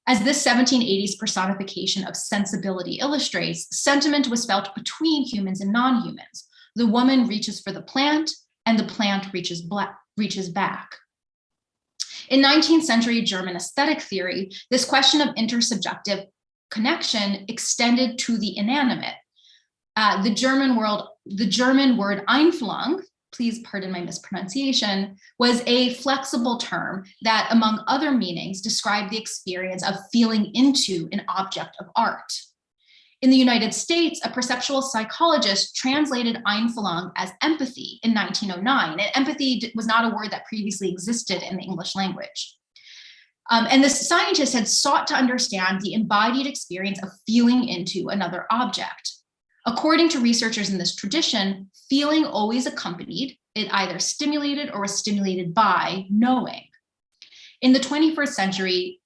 As this 1780s personification of sensibility illustrates, sentiment was felt between humans and non-humans. The woman reaches for the plant, and the plant reaches back. In 19th century German aesthetic theory, this question of intersubjective connection extended to the inanimate. The German word Einfühlung, please pardon my mispronunciation, was a flexible term that, among other meanings, described the experience of feeling into an object of art. In the United States, a perceptual psychologist translated Einfühlung as empathy in 1909, and empathy was not a word that previously existed in the English language. And the scientist had sought to understand the embodied experience of feeling into another object. According to researchers in this tradition, feeling always accompanied, it either stimulated or was stimulated by knowing. In the 21st century,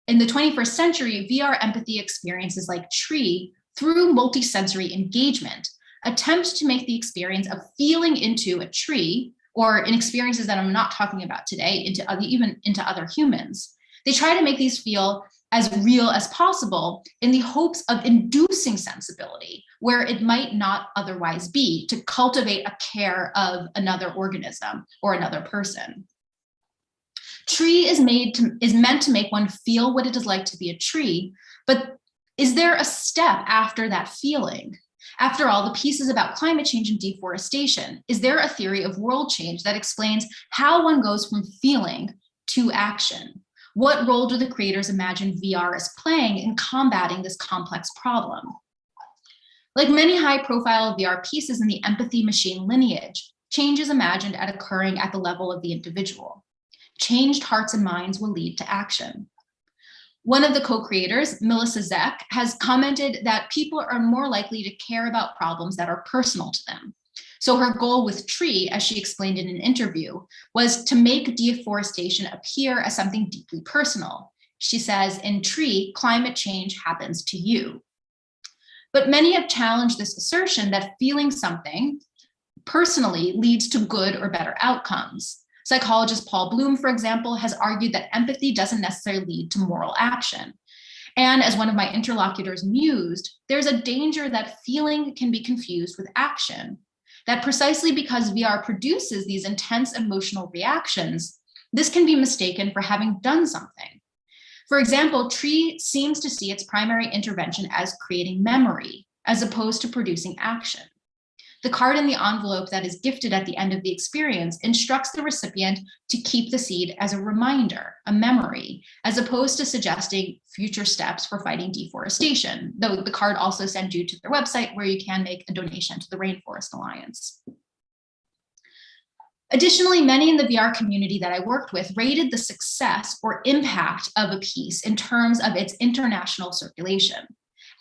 VR empathy experiences like Tree, through multisensory engagement, attempt to make the experience of feeling into a tree, or in experiences that I'm not talking about today, even into other humans. They try to make these feel as real as possible in the hopes of inducing sensibility where it might not otherwise be, to cultivate a care of another organism or another person. Tree is meant to make one feel what it is like to be a tree, but is there a step after that feeling? After all, the piece is about climate change and deforestation. Is there a theory of world change that explains how one goes from feeling to action? What role do the creators imagine VR as playing in combating this complex problem? Like many high-profile VR pieces in the empathy machine lineage, change is imagined at occurring at the level of the individual. Changed hearts and minds will lead to action. One of the co-creators, Melissa Zeck, has commented that people are more likely to care about problems that are personal to them. So her goal with Tree, as she explained in an interview, was to make deforestation appear as something deeply personal. She says, in Tree, climate change happens to you. But many have challenged this assertion that feeling something personally leads to good or better outcomes. Psychologist Paul Bloom, for example, has argued that empathy doesn't necessarily lead to moral action. And as one of my interlocutors mused, there's a danger that feeling can be confused with action. That precisely because VR produces these intense emotional reactions, this can be mistaken for having done something. For example, Tree seems to see its primary intervention as creating memory, as opposed to producing action. The card in the envelope that is gifted at the end of the experience instructs the recipient to keep the seed as a reminder, a memory, as opposed to suggesting future steps for fighting deforestation, though the card also sends you to their website where you can make a donation to the Rainforest Alliance. Additionally, many in the VR community that I worked with rated the success or impact of a piece in terms of its international circulation.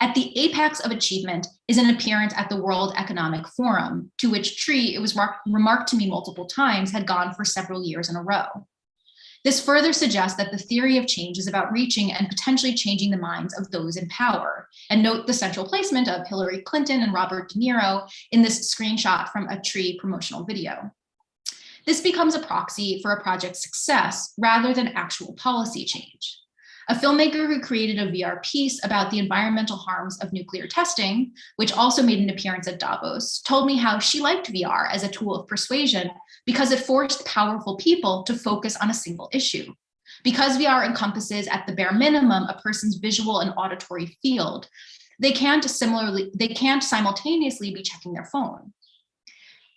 At the apex of achievement is an appearance at the World Economic Forum, to which Tree, it was remarked to me multiple times, had gone for several years in a row. This further suggests that the theory of change is about reaching and potentially changing the minds of those in power. And note the central placement of Hillary Clinton and Robert De Niro in this screenshot from a Tree promotional video. This becomes a proxy for a project's success rather than actual policy change. A filmmaker who created a VR piece about the environmental harms of nuclear testing, which also made an appearance at Davos, told me how she liked VR as a tool of persuasion because it forced powerful people to focus on a single issue. Because VR encompasses at the bare minimum a person's visual and auditory field, they can't simultaneously be checking their phone.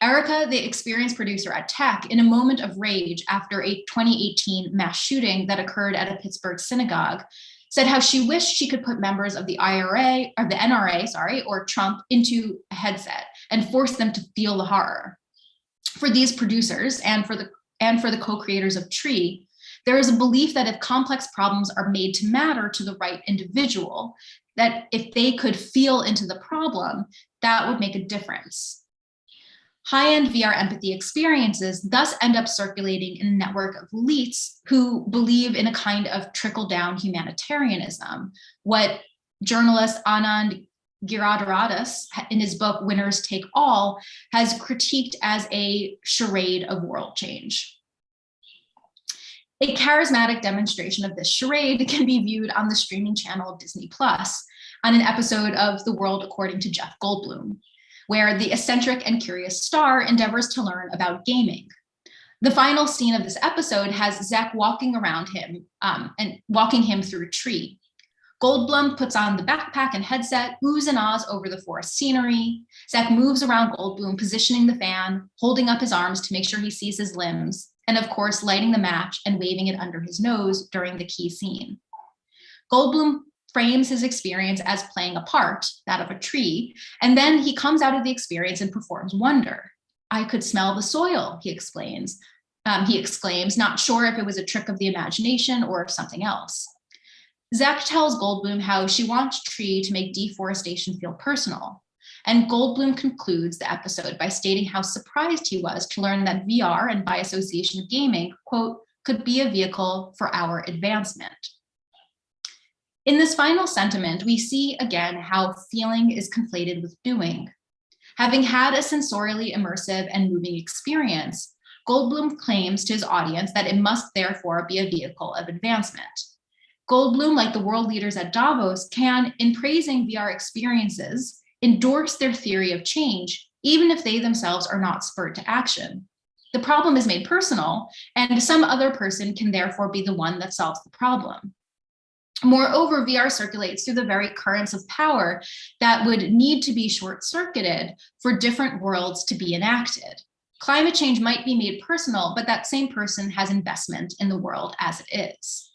Erica, the experienced producer at Tech, in a moment of rage after a 2018 mass shooting that occurred at a Pittsburgh synagogue, said how she wished she could put members of the IRA or the NRA, or Trump into a headset and force them to feel the horror. For these producers and for the co-creators of Tree, there is a belief that if complex problems are made to matter to the right individual, that if they could feel into the problem, that would make a difference. High-end VR empathy experiences thus end up circulating in a network of elites who believe in a kind of trickle-down humanitarianism, what journalist Anand Giridharadas, in his book Winners Take All, has critiqued as a charade of world change. A charismatic demonstration of this charade can be viewed on the streaming channel Disney Plus on an episode of The World According to Jeff Goldblum, where the eccentric and curious star endeavors to learn about gaming. The final scene of this episode has Zach walking around him and walking him through a tree. Goldblum puts on the backpack and headset, oohs and ahs over the forest scenery. Zach moves around Goldblum, positioning the fan, holding up his arms to make sure he sees his limbs, and of course, lighting the match and waving it under his nose during the key scene. Goldblum frames his experience as playing a part, that of a tree, and then he comes out of the experience and performs wonder. I could smell the soil, he exclaims, not sure if it was a trick of the imagination or something else. Zach tells Goldblum how she wants Tree to make deforestation feel personal. And Goldblum concludes the episode by stating how surprised he was to learn that VR, and by association gaming, quote, could be a vehicle for our advancement. In this final sentiment, we see again how feeling is conflated with doing. Having had a sensorially immersive and moving experience, Goldblum claims to his audience that it must therefore be a vehicle of advancement. Goldblum, like the world leaders at Davos, can, in praising VR experiences, endorse their theory of change, even if they themselves are not spurred to action. The problem is made personal, and some other person can therefore be the one that solves the problem. Moreover, VR circulates through the very currents of power that would need to be short-circuited for different worlds to be enacted. Climate change might be made personal, but that same person has investment in the world as it is.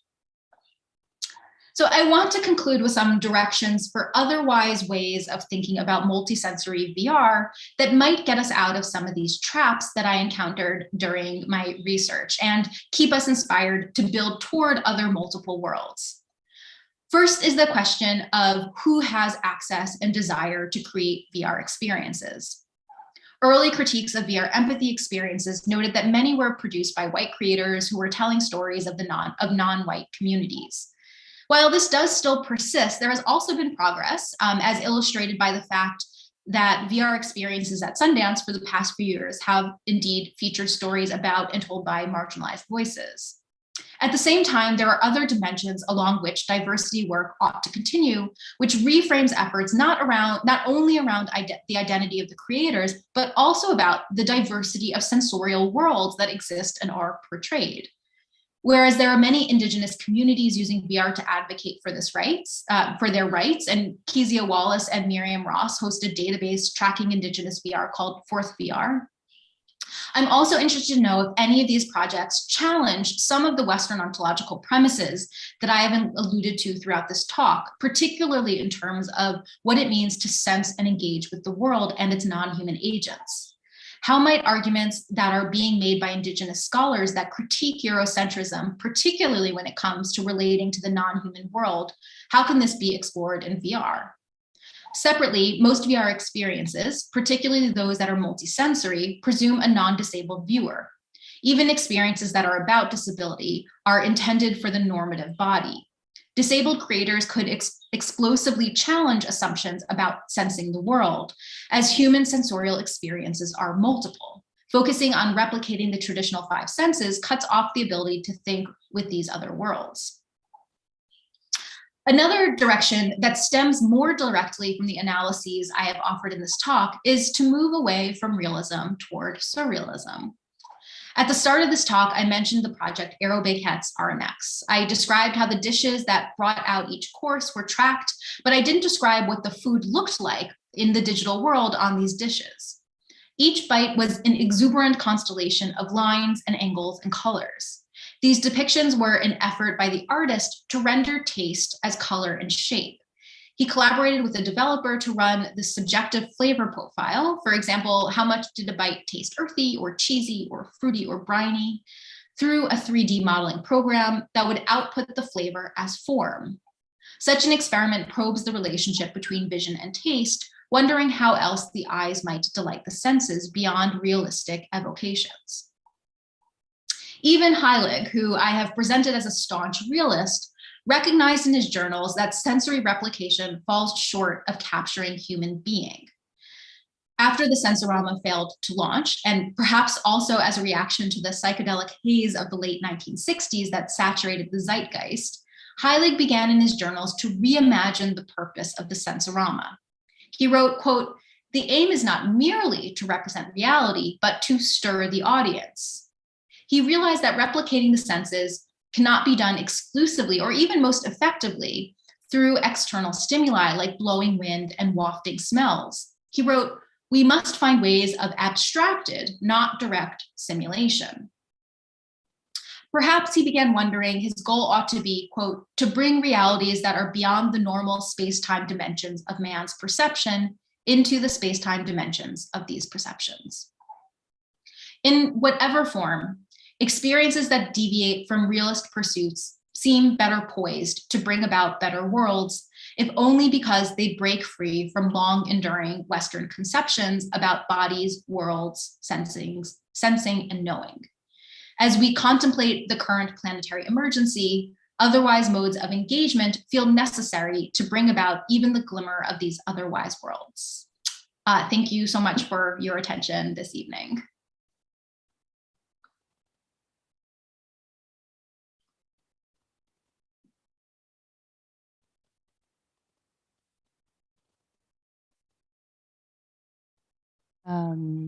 So I want to conclude with some directions for otherwise ways of thinking about multisensory VR that might get us out of some of these traps that I encountered during my research and keep us inspired to build toward other multiple worlds. First is the question of who has access and desire to create VR experiences. Early critiques of VR empathy experiences noted that many were produced by white creators who were telling stories of non-white communities. While this does still persist, there has also been progress, as illustrated by the fact that VR experiences at Sundance for the past few years have indeed featured stories about and told by marginalized voices. At the same time, there are other dimensions along which diversity work ought to continue, which reframes efforts not only around the identity of the creators, but also about the diversity of sensorial worlds that exist and are portrayed. Whereas there are many Indigenous communities using VR to advocate for their rights, and Kezia Wallace and Miriam Ross host a database tracking Indigenous VR called Fourth VR. I'm also interested to know if any of these projects challenge some of the Western ontological premises that I have alluded to throughout this talk, particularly in terms of what it means to sense and engage with the world and its non-human agents. How might arguments that are being made by Indigenous scholars that critique Eurocentrism, particularly when it comes to relating to the non-human world, how can this be explored in VR? Separately, most VR experiences, particularly those that are multisensory, presume a non-disabled viewer. Even experiences that are about disability are intended for the normative body. Disabled creators could explosively challenge assumptions about sensing the world, as human sensorial experiences are multiple. Focusing on replicating the traditional five senses cuts off the ability to think with these other worlds. Another direction that stems more directly from the analyses I have offered in this talk is to move away from realism toward surrealism. At the start of this talk, I mentioned the project AeroBaguette's RMX. I described how the dishes that brought out each course were tracked, but I didn't describe what the food looked like in the digital world on these dishes. Each bite was an exuberant constellation of lines and angles and colors. These depictions were an effort by the artist to render taste as color and shape. He collaborated with a developer to run the subjective flavor profile. For example, how much did a bite taste earthy or cheesy or fruity or briny, through a 3D modeling program that would output the flavor as form. Such an experiment probes the relationship between vision and taste, wondering how else the eyes might delight the senses beyond realistic evocations. Even Heilig, who I have presented as a staunch realist, recognized in his journals that sensory replication falls short of capturing human being. After the Sensorama failed to launch, and perhaps also as a reaction to the psychedelic haze of the late 1960s that saturated the zeitgeist, Heilig began in his journals to reimagine the purpose of the Sensorama. He wrote, quote, "The aim is not merely to represent reality, but to stir the audience." He realized that replicating the senses cannot be done exclusively or even most effectively through external stimuli like blowing wind and wafting smells. He wrote, "We must find ways of abstracted, not direct simulation." Perhaps he began wondering his goal ought to be, quote, "to bring realities that are beyond the normal space-time dimensions of man's perception into the space-time dimensions of these perceptions." In whatever form, experiences that deviate from realist pursuits seem better poised to bring about better worlds, if only because they break free from long-enduring Western conceptions about bodies, worlds, sensing, and knowing. As we contemplate the current planetary emergency, otherwise modes of engagement feel necessary to bring about even the glimmer of these otherwise worlds. Thank you so much for your attention this evening.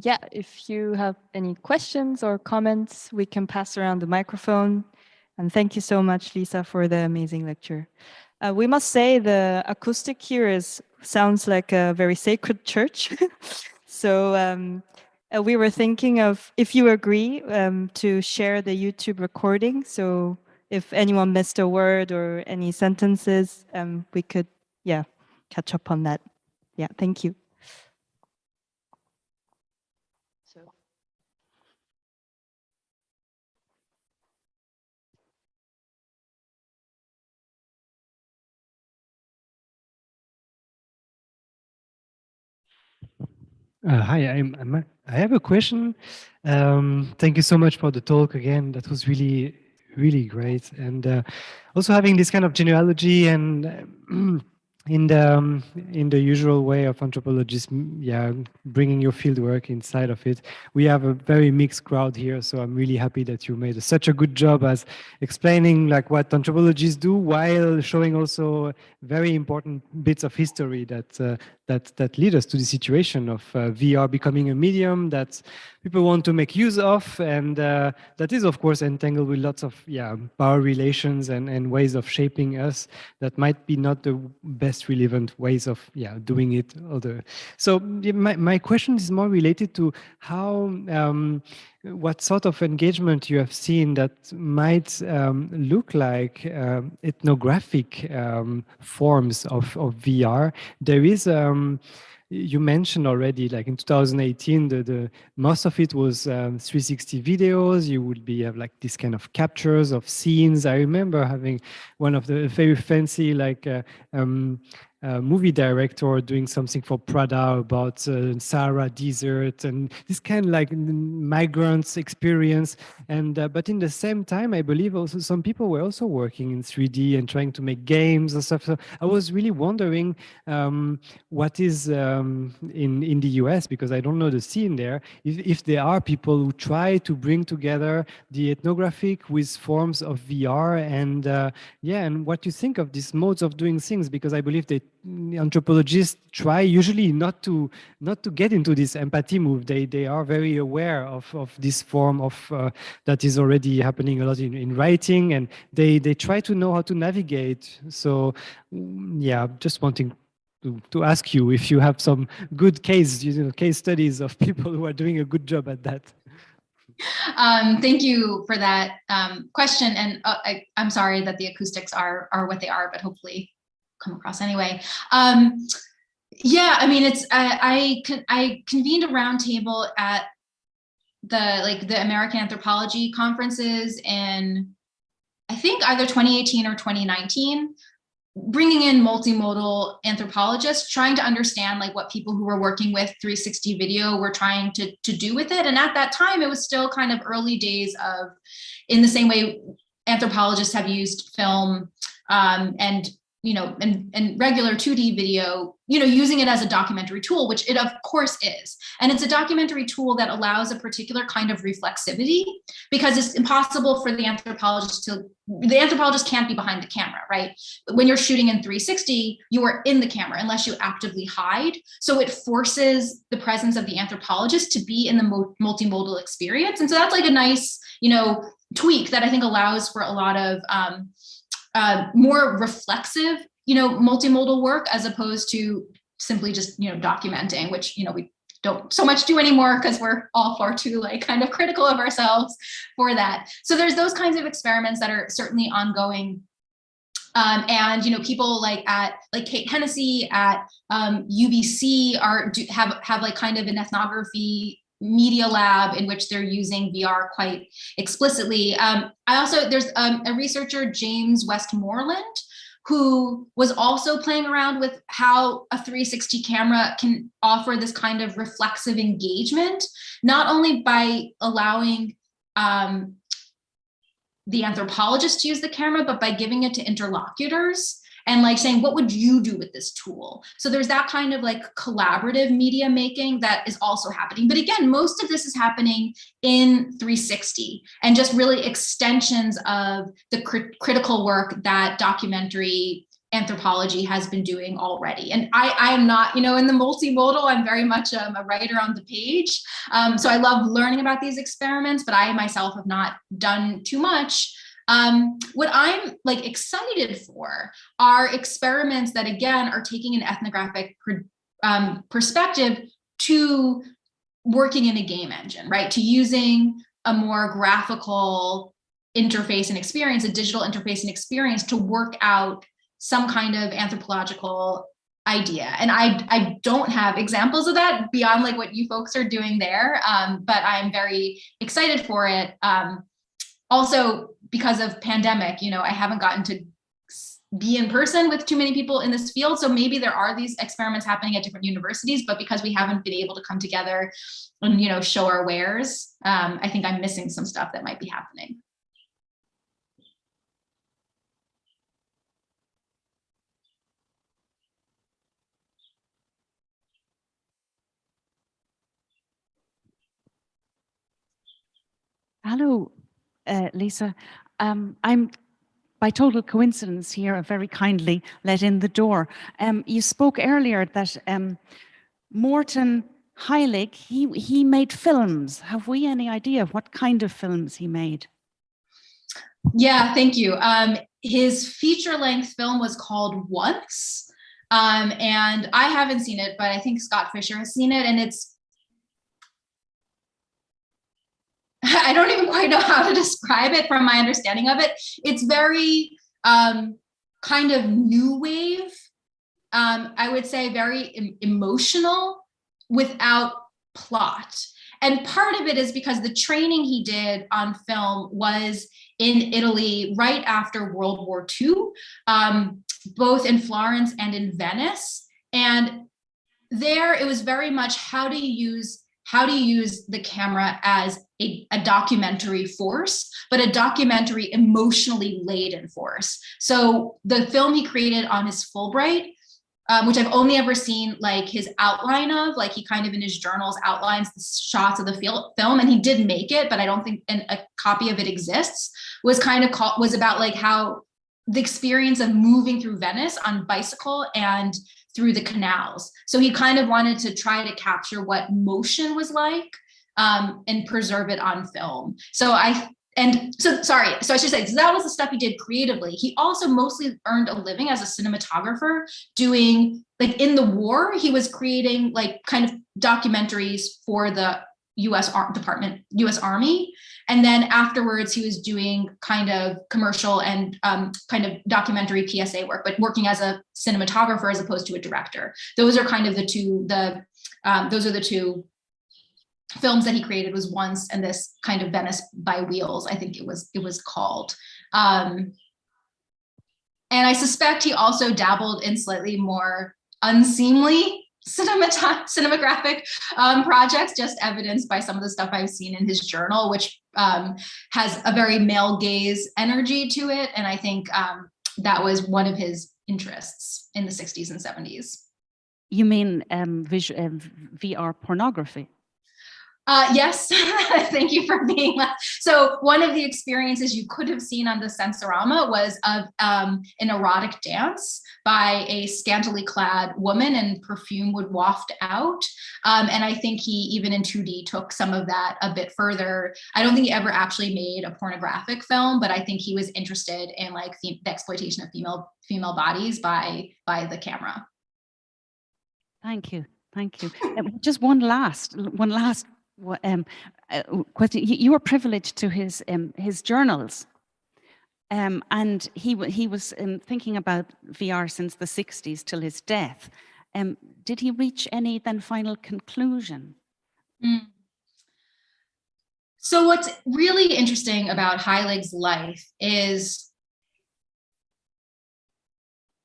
Yeah, if you have any questions or comments, we can pass around the microphone. And thank you so much, Lisa, for the amazing lecture. We must say the acoustic here sounds like a very sacred church. So we were thinking of, if you agree, to share the YouTube recording. So if anyone missed a word or any sentences, we could, yeah, catch up on that. Yeah, thank you. Hi, I have a question. Thank you so much for the talk again. That was really, really great. And also having this kind of genealogy and in the usual way of anthropologists, yeah, bringing your field work inside of it. We have a very mixed crowd here, so I'm really happy that you made such a good job as explaining like what anthropologists do while showing also very important bits of history that that lead us to the situation of VR becoming a medium that people want to make use of, and that is of course entangled with lots of power relations and ways of shaping us that might be not the best relevant ways of doing it. So my question is more related to how what sort of engagement you have seen that might look like ethnographic forms of VR. There is you mentioned already, like in 2018, the most of it was 360 videos. You would have like this kind of captures of scenes. I remember having one of the very fancy movie director doing something for Prada about Sahara desert and this kind of like migrants experience. And but in the same time, I believe also some people were also working in 3D and trying to make games and stuff. So I was really wondering what is in the US, because I don't know the scene there, if there are people who try to bring together the ethnographic with forms of VR and and what you think of these modes of doing things, because I believe that anthropologists try usually not to get into this empathy move. They are very aware of this form of that is already happening a lot in writing, and they try to know how to navigate. So just wanting to ask you if you have some good case studies of people who are doing a good job at that. Thank you for that question. And I'm sorry that the acoustics are what they are, but hopefully come across anyway. Yeah, I mean, it's I convened a roundtable at the American Anthropology conferences in, I think, either 2018 or 2019, bringing in multimodal anthropologists, trying to understand like what people who were working with 360 video were trying to do with it. And at that time, it was still kind of early days of, in the same way anthropologists have used film and regular 2D video, using it as a documentary tool, which it of course is. And it's a documentary tool that allows a particular kind of reflexivity, because it's impossible for the anthropologist can't be behind the camera, right? When you're shooting in 360, you are in the camera unless you actively hide. So it forces the presence of the anthropologist to be in the multimodal experience. And so that's like a nice, tweak that I think allows for a lot of more reflexive, multimodal work, as opposed to simply just, documenting, which, we don't so much do anymore because we're all far too kind of critical of ourselves for that. So there's those kinds of experiments that are certainly ongoing. And people like Kate Hennessy at UBC have like kind of an ethnography media lab in which they're using VR quite explicitly. There's a researcher, James Westmoreland, who was also playing around with how a 360 camera can offer this kind of reflexive engagement, not only by allowing the anthropologist to use the camera, but by giving it to interlocutors and saying, what would you do with this tool? So there's that kind of collaborative media making that is also happening. But again, most of this is happening in 360 and just really extensions of the critical work that documentary anthropology has been doing already. And I am not, in the multimodal, I'm very much a writer on the page. So I love learning about these experiments, but I myself have not done too much. What I'm excited for are experiments that, again, are taking an ethnographic perspective to working in a game engine, right? To using a more graphical interface and experience, a digital interface and experience to work out some kind of anthropological idea. And I don't have examples of that beyond what you folks are doing there, but I'm very excited for it. Also, because of pandemic, I haven't gotten to be in person with too many people in this field. So maybe there are these experiments happening at different universities, but because we haven't been able to come together and, show our wares, I think I'm missing some stuff that might be happening. Hello, Lisa. I'm, by total coincidence here, very kindly let in the door. You spoke earlier that Morten Heilig, he made films. Have we any idea what kind of films he made? Yeah, thank you. His feature-length film was called Once, and I haven't seen it, but I think Scott Fisher has seen it, and I don't even quite know how to describe it from my understanding of it. It's very kind of new wave, I would say very emotional without plot. And part of it is because the training he did on film was in Italy right after World War II, both in Florence and in Venice. And there it was very much how do you use the camera as a documentary force, but a documentary emotionally laden force. So the film he created on his Fulbright, which I've only ever seen his outline of, he kind of in his journals outlines the shots of the film, and he did make it, but I don't think a copy of it exists, was about how the experience of moving through Venice on bicycle and through the canals. So he kind of wanted to try to capture what motion was like and preserve it on film. So I should say, so that was the stuff he did creatively. He also mostly earned a living as a cinematographer doing, in the war, he was creating kind of documentaries for the US Army. And then afterwards, he was doing kind of commercial and kind of documentary PSA work, but working as a cinematographer as opposed to a director. Those are kind of the two films that he created, was Once and this kind of Venice by Wheels, I think it was called. And I suspect he also dabbled in slightly more unseemly cinematographic projects, just evidenced by some of the stuff I've seen in his journal, which has a very male gaze energy to it. And I think that was one of his interests in the 60s and 70s. You mean VR pornography? Yes, thank you for being that. So one of the experiences you could have seen on the Sensorama was of an erotic dance by a scantily clad woman, and perfume would waft out. And I think he, even in 2D, took some of that a bit further. I don't think he ever actually made a pornographic film, but I think he was interested in like the exploitation of female bodies by the camera. Thank you. Just one last question. You were privileged to his journals, and he was thinking about VR since the 60s till his death. Did he reach any then final conclusion? So what's really interesting about Heilig's life is,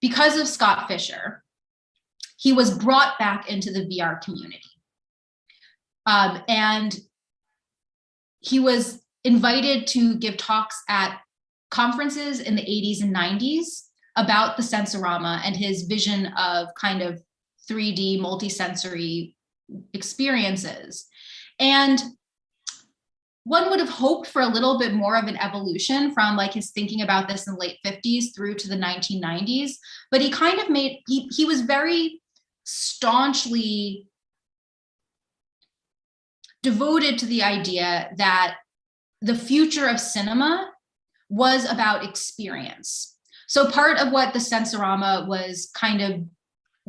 because of Scott Fisher, he was brought back into the VR community. And he was invited to give talks at conferences in the 80s and 90s about the Sensorama and his vision of kind of 3D multisensory experiences. And one would have hoped for a little bit more of an evolution from like his thinking about this in the late 50s through to the 1990s. But he kind of he was very staunchly devoted to the idea that the future of cinema was about experience. So part of what the Sensorama was kind of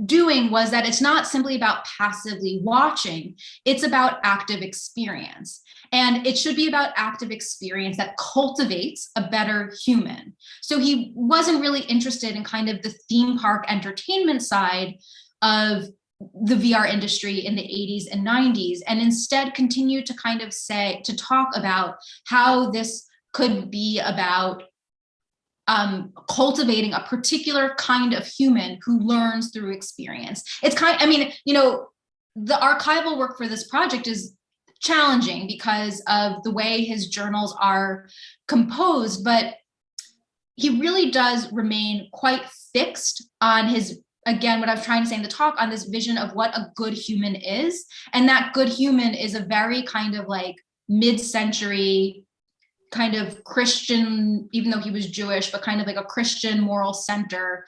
doing was that it's not simply about passively watching, it's about active experience. And it should be about active experience that cultivates a better human. So he wasn't really interested in kind of the theme park entertainment side of the VR industry in the 80s and 90s, and instead continued to kind of talk about how this could be about cultivating a particular kind of human who learns through experience. It's the archival work for this project is challenging because of the way his journals are composed, but he really does remain quite fixed on his, again, what I was trying to say in the talk, on this vision of what a good human is. And that good human is a very kind of like mid-century kind of Christian, even though he was Jewish, but kind of like a Christian moral center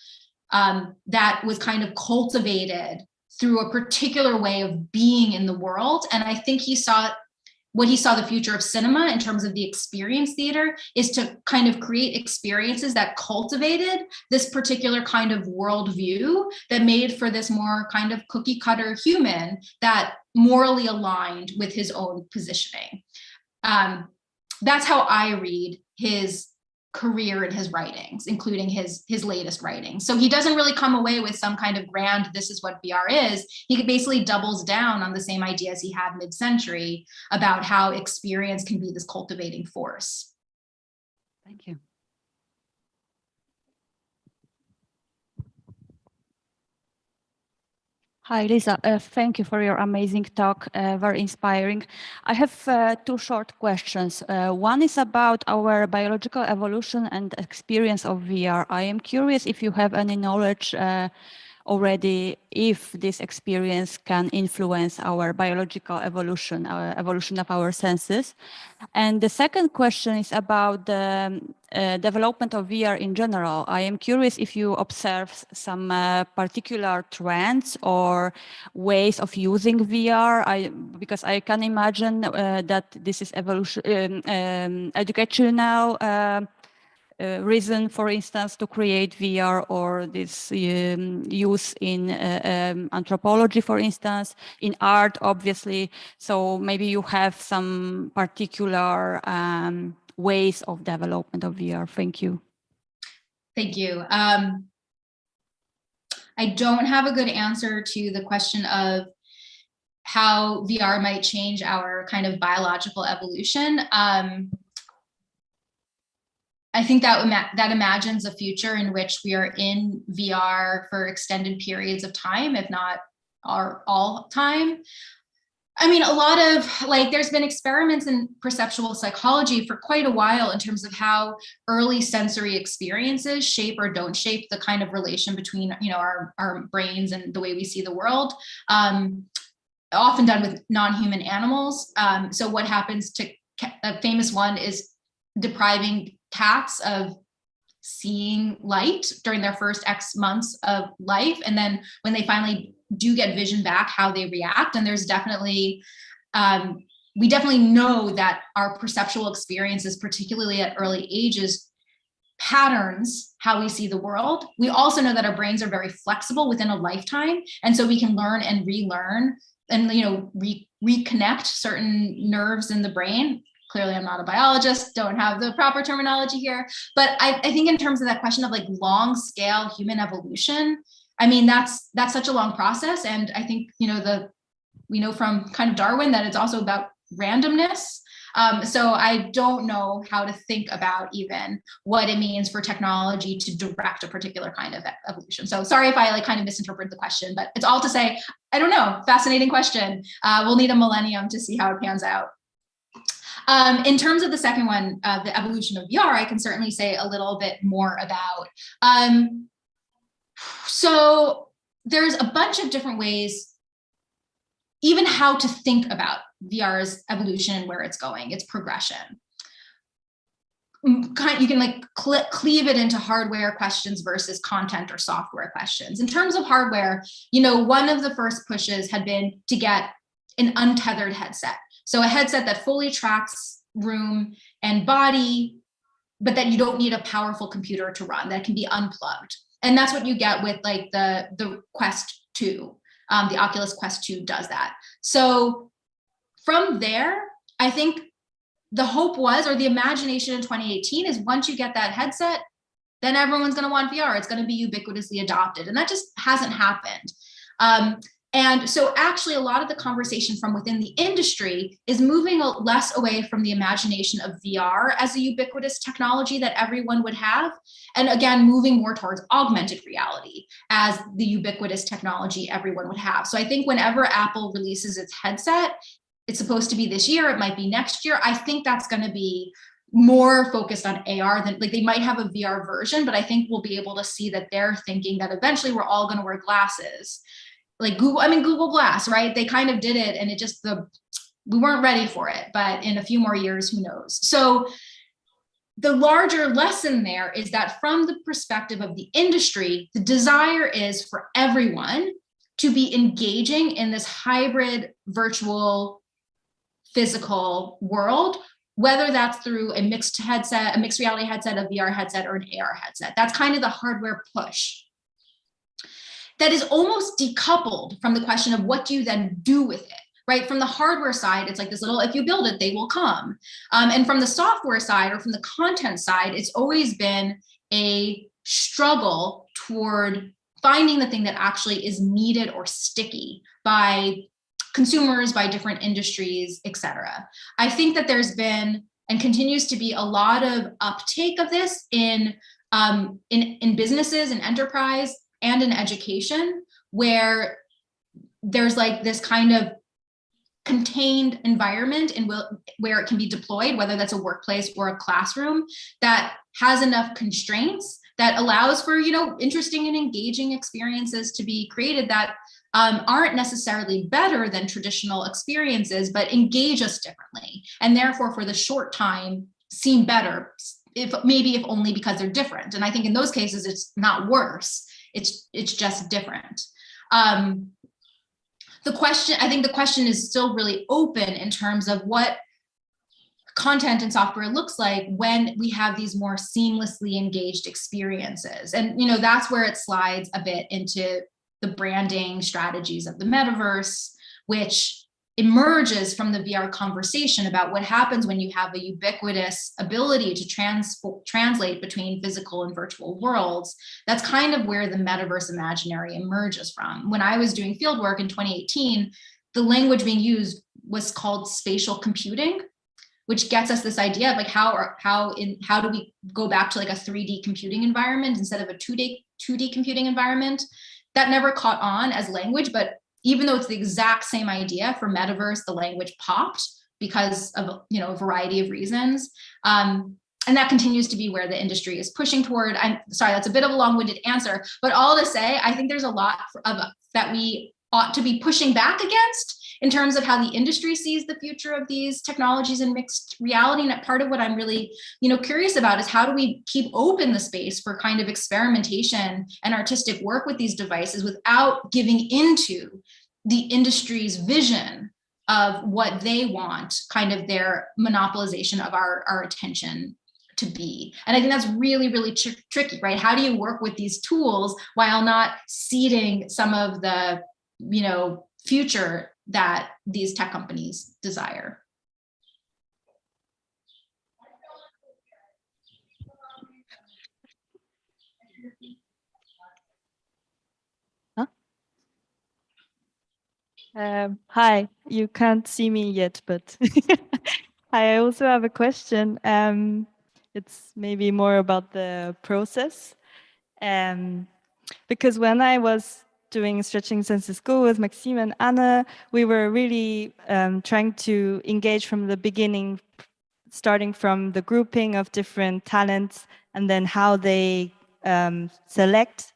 that was kind of cultivated through a particular way of being in the world. And I think he saw the future of cinema in terms of the experience theater is to kind of create experiences that cultivated this particular kind of worldview that made for this more kind of cookie cutter human that morally aligned with his own positioning. That's how I read his career and his writings, including his latest writings. So he doesn't really come away with some kind of grand, this is what VR is. He basically doubles down on the same ideas he had mid-century about how experience can be this cultivating force. Thank you. Hi, Lisa. Thank you for your amazing talk, very inspiring. I have two short questions. One is about our biological evolution and experience of VR. I am curious if you have any knowledge already if this experience can influence our biological evolution, our evolution of our senses. And the second question is about the development of VR in general. I am curious if you observe some particular trends or ways of using VR, because I can imagine that this is educational reason, for instance, to create VR, or this use in anthropology, for instance, in art, obviously. So maybe you have some particular ways of development of VR. Thank you. Thank you. I don't have a good answer to the question of how VR might change our kind of biological evolution. I think that imagines a future in which we are in VR for extended periods of time, if not all time. I mean, a lot of there's been experiments in perceptual psychology for quite a while in terms of how early sensory experiences shape or don't shape the kind of relation between, our brains and the way we see the world. Often done with non-human animals. So what happens to a famous one is depriving cats of seeing light during their first X months of life. And then when they finally do get vision back, how they react. And there's definitely, we definitely know that our perceptual experiences, particularly at early ages, patterns how we see the world. We also know that our brains are very flexible within a lifetime. And so we can learn and relearn and reconnect certain nerves in the brain. Clearly, I'm not a biologist, don't have the proper terminology here. But I think in terms of that question of long scale human evolution, I mean, that's such a long process. And I think, we know from kind of Darwin that it's also about randomness. So I don't know how to think about even what it means for technology to direct a particular kind of evolution. So sorry if I kind of misinterpreted the question, but it's all to say, I don't know, fascinating question. We'll need a millennium to see how it pans out. In terms of the second one, the evolution of VR, I can certainly say a little bit more about. So there's a bunch of different ways, even how to think about VR's evolution and where it's going, its progression. You can cleave it into hardware questions versus content or software questions. In terms of hardware, one of the first pushes had been to get an untethered headset. So a headset that fully tracks room and body, but that you don't need a powerful computer to run, that can be unplugged. And that's what you get with the Quest 2. The Oculus Quest 2 does that. So from there, I think the hope was, or the imagination in 2018 is, once you get that headset, then everyone's going to want VR. It's going to be ubiquitously adopted. And that just hasn't happened. And so actually a lot of the conversation from within the industry is moving less away from the imagination of VR as a ubiquitous technology that everyone would have. And again, moving more towards augmented reality as the ubiquitous technology everyone would have. So I think whenever Apple releases its headset, it's supposed to be this year, it might be next year. I think that's going to be more focused on AR than they might have a VR version, but I think we'll be able to see that they're thinking that eventually we're all going to wear glasses. Google Glass, right? They kind of did it and we weren't ready for it, but in a few more years, who knows? So the larger lesson there is that from the perspective of the industry, the desire is for everyone to be engaging in this hybrid virtual physical world, whether that's through a mixed reality headset, a VR headset, or an AR headset. That's kind of the hardware push. That is almost decoupled from the question of what do you then do with it, right? From the hardware side, it's like this little, if you build it, they will come. And from the software side or from the content side, it's always been a struggle toward finding the thing that actually is needed or sticky by consumers, by different industries, et cetera. I think that there's been and continues to be a lot of uptake of this in businesses and enterprise and in education, where there's this kind of contained environment where it can be deployed, whether that's a workplace or a classroom, that has enough constraints that allows for interesting and engaging experiences to be created that aren't necessarily better than traditional experiences, but engage us differently, and therefore for the short time seem better, if only because they're different. And I think in those cases it's not worse. It's just different. I think the question is still really open in terms of what content and software looks like when we have these more seamlessly engaged experiences. And, that's where it slides a bit into the branding strategies of the metaverse, which emerges from the VR conversation about what happens when you have a ubiquitous ability to translate between physical and virtual worlds. That's kind of where the metaverse imaginary emerges from. When I was doing fieldwork in 2018, the language being used was called spatial computing, which gets us this idea of like how do we go back to like a 3D computing environment instead of a 2D computing environment. That never caught on as language, but even though it's the exact same idea for metaverse, the language popped because of a variety of reasons. And that continues to be where the industry is pushing toward. I'm sorry, that's a bit of a long-winded answer, but all to say, I think there's a lot that we ought to be pushing back against in terms of how the industry sees the future of these technologies in mixed reality. And part of what I'm really, curious about is how do we keep open the space for kind of experimentation and artistic work with these devices without giving into the industry's vision of what they want, kind of their monopolization of our attention to be. And I think that's really, really tricky, right? How do you work with these tools while not ceding some of the, future that these tech companies desire? Hi, you can't see me yet, but I also have a question. It's maybe more about the process. Because when I was doing Stretching Senses School with Maxime and Anna, we were really trying to engage from the beginning, starting from the grouping of different talents and then how they select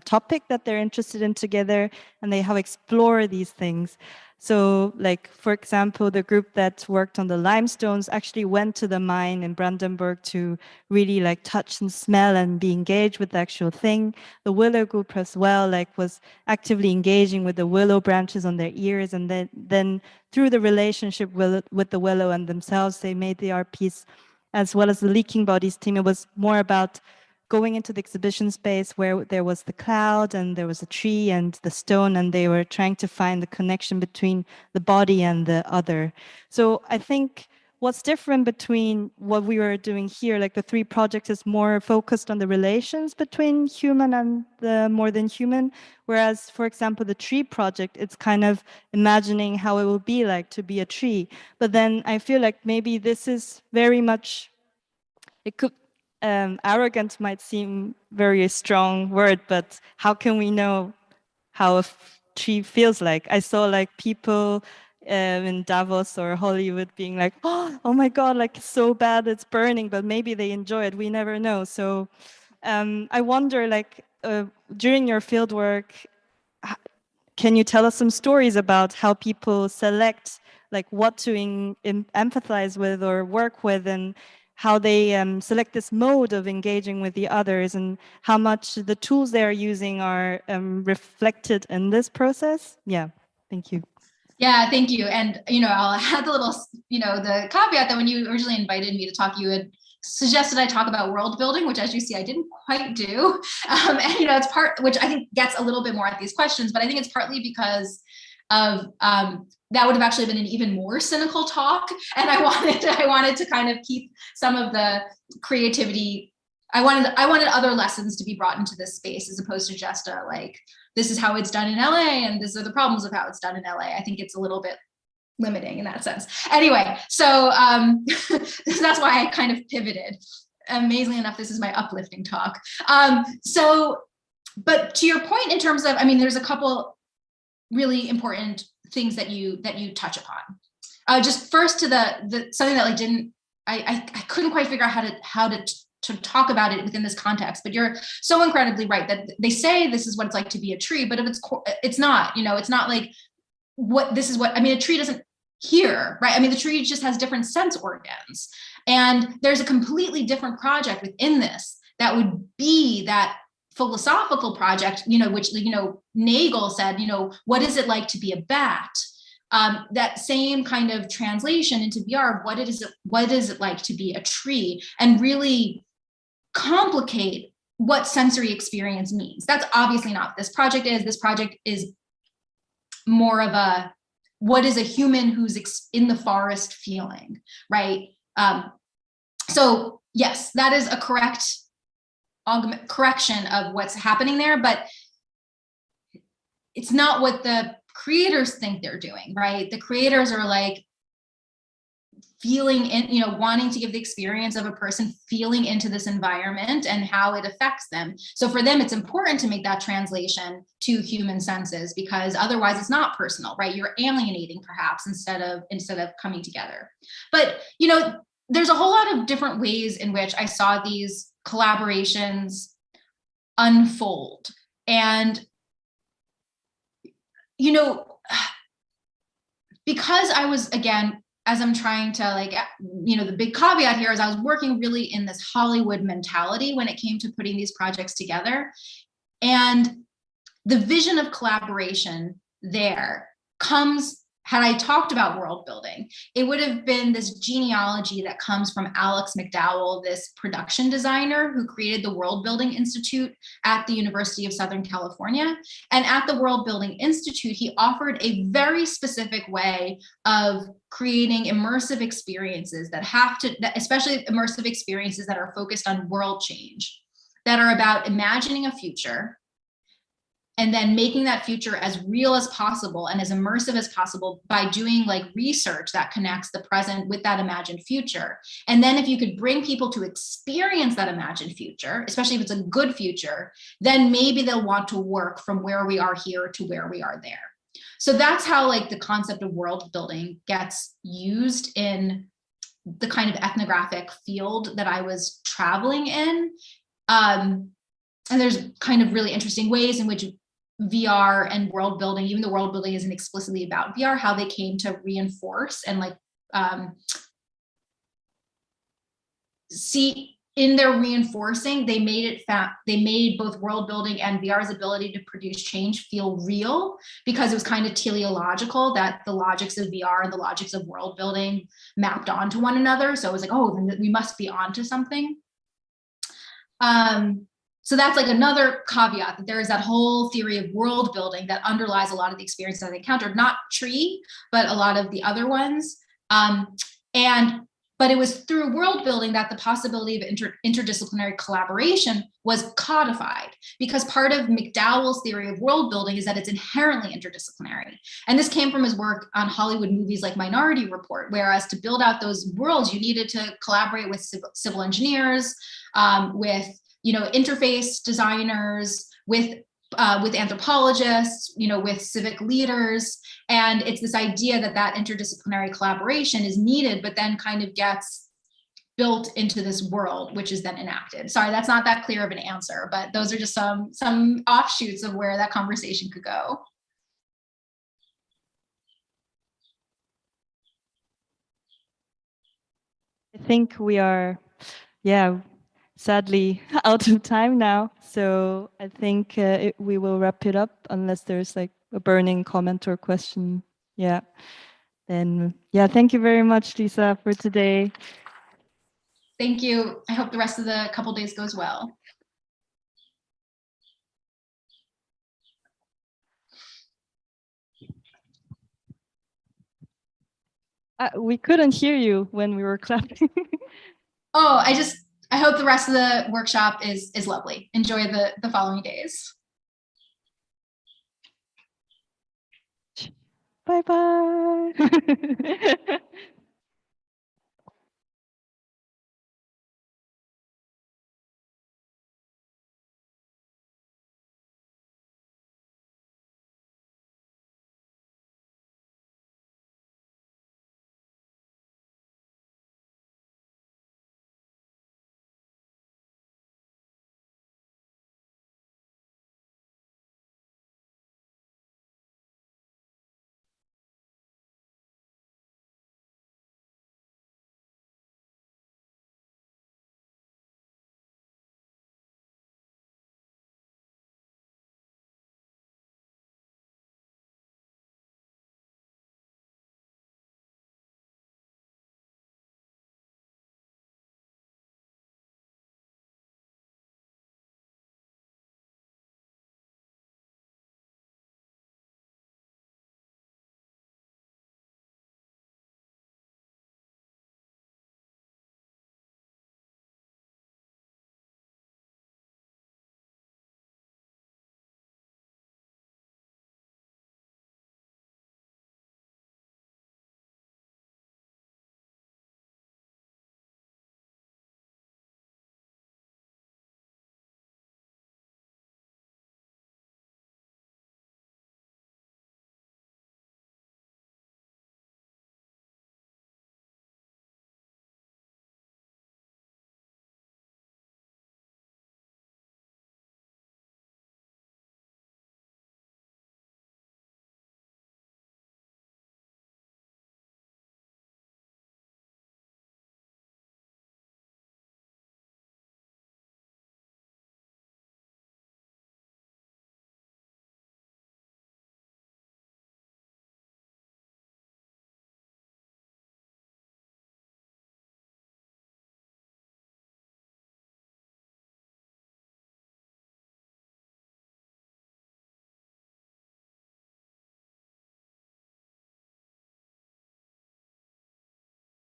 topic that they're interested in together, and they how explore these things. So like, for example, the group that worked on the limestones actually went to the mine in Brandenburg to really like touch and smell and be engaged with the actual thing. The willow group as well, like was actively engaging with the willow branches on their ears, and then through the relationship with the willow and themselves, they made the art piece. As well as the Leaking Bodies team, it was more about going into the exhibition space where there was the cloud and there was a tree and the stone, and they were trying to find the connection between the body and the other. So I think what's different between what we were doing here, like the three projects, is more focused on the relations between human and the more than human. Whereas, for example, the tree project, it's kind of imagining how it will be like to be a tree. But then I feel like maybe this is very much, it could, arrogant might seem very strong word, but how can we know how a tree feels like? I saw like people in Davos or Hollywood being like, oh my God, like it's so bad, it's burning, but maybe they enjoy it. We never know. So I wonder, like during your field work, can you tell us some stories about how people select like what to empathize with or work with, and how they select this mode of engaging with the others, and how much the tools they're using are reflected in this process? Yeah, thank you. Yeah, thank you. And, I'll add the little, the caveat that when you originally invited me to talk, you had suggested I talk about world building, which, as you see, I didn't quite do. And, it's part, which I think gets a little bit more at these questions, but I think it's partly because of, that would have actually been an even more cynical talk. And I wanted to kind of keep some of the creativity. I wanted other lessons to be brought into this space, as opposed to just a like, this is how it's done in LA and these are the problems of how it's done in LA. I think it's a little bit limiting in that sense. Anyway, so that's why I kind of pivoted. Amazingly enough, this is my uplifting talk. But to your point in terms of, there's a couple really important things that you touch upon. Just first to the something that like I couldn't quite figure out how to talk about it within this context, but you're so incredibly right that they say this is what it's like to be a tree, but if it's not, it's not like a tree doesn't hear, right? The tree just has different sense organs, and there's a completely different project within this that would be that philosophical project, which, Nagel said, what is it like to be a bat? that same kind of translation into VR, what is it like to be a tree, and really complicate what sensory experience means. That's obviously not what this project is. This project is more of a, what is a human who's in the forest feeling, right? So yes, that is a correct correction of what's happening there, but it's not what the creators think they're doing, right? The creators are like feeling in, wanting to give the experience of a person feeling into this environment and how it affects them. So for them, it's important to make that translation to human senses, because otherwise it's not personal, right? You're alienating perhaps instead of coming together. But, there's a whole lot of different ways in which I saw these collaborations unfold. And, because I was, again, as I'm trying to the big caveat here is I was working really in this Hollywood mentality when it came to putting these projects together. And the vision of collaboration there comes, had I talked about world building, it would have been this genealogy that comes from Alex McDowell, this production designer who created the World Building Institute at the University of Southern California. And at the World Building Institute, he offered a very specific way of creating immersive experiences especially immersive experiences that are focused on world change, that are about imagining a future and then making that future as real as possible and as immersive as possible by doing research that connects the present with that imagined future. And then if you could bring people to experience that imagined future, especially if it's a good future, then maybe they'll want to work from where we are here to where we are there. So that's how the concept of world building gets used in the kind of ethnographic field that I was traveling in. And there's kind of really interesting ways in which VR and world building, even though world building isn't explicitly about VR, how they came to reinforce and see in their reinforcing, they made both world building and VR's ability to produce change feel real, because it was kind of teleological that the logics of VR and the logics of world building mapped onto one another. So it was then we must be onto something. So that's another caveat, that there is that whole theory of world building that underlies a lot of the experiences I encountered, not tree, but a lot of the other ones. But it was through world building that the possibility of interdisciplinary collaboration was codified, because part of McDowell's theory of world building is that it's inherently interdisciplinary. And this came from his work on Hollywood movies like Minority Report, whereas to build out those worlds, you needed to collaborate with civil engineers, with interface designers, with anthropologists, with civic leaders. And it's this idea that interdisciplinary collaboration is needed, but then kind of gets built into this world, which is then enacted. Sorry, that's not that clear of an answer, but those are just some offshoots of where that conversation could go. I think we are, sadly out of time now. So I think we will wrap it up unless there's a burning comment or question. Yeah. Then, thank you very much, Lisa, for today. Thank you. I hope the rest of the couple days goes well. We couldn't hear you when we were clapping. Oh, I hope the rest of the workshop is lovely. Enjoy the following days. Bye-bye.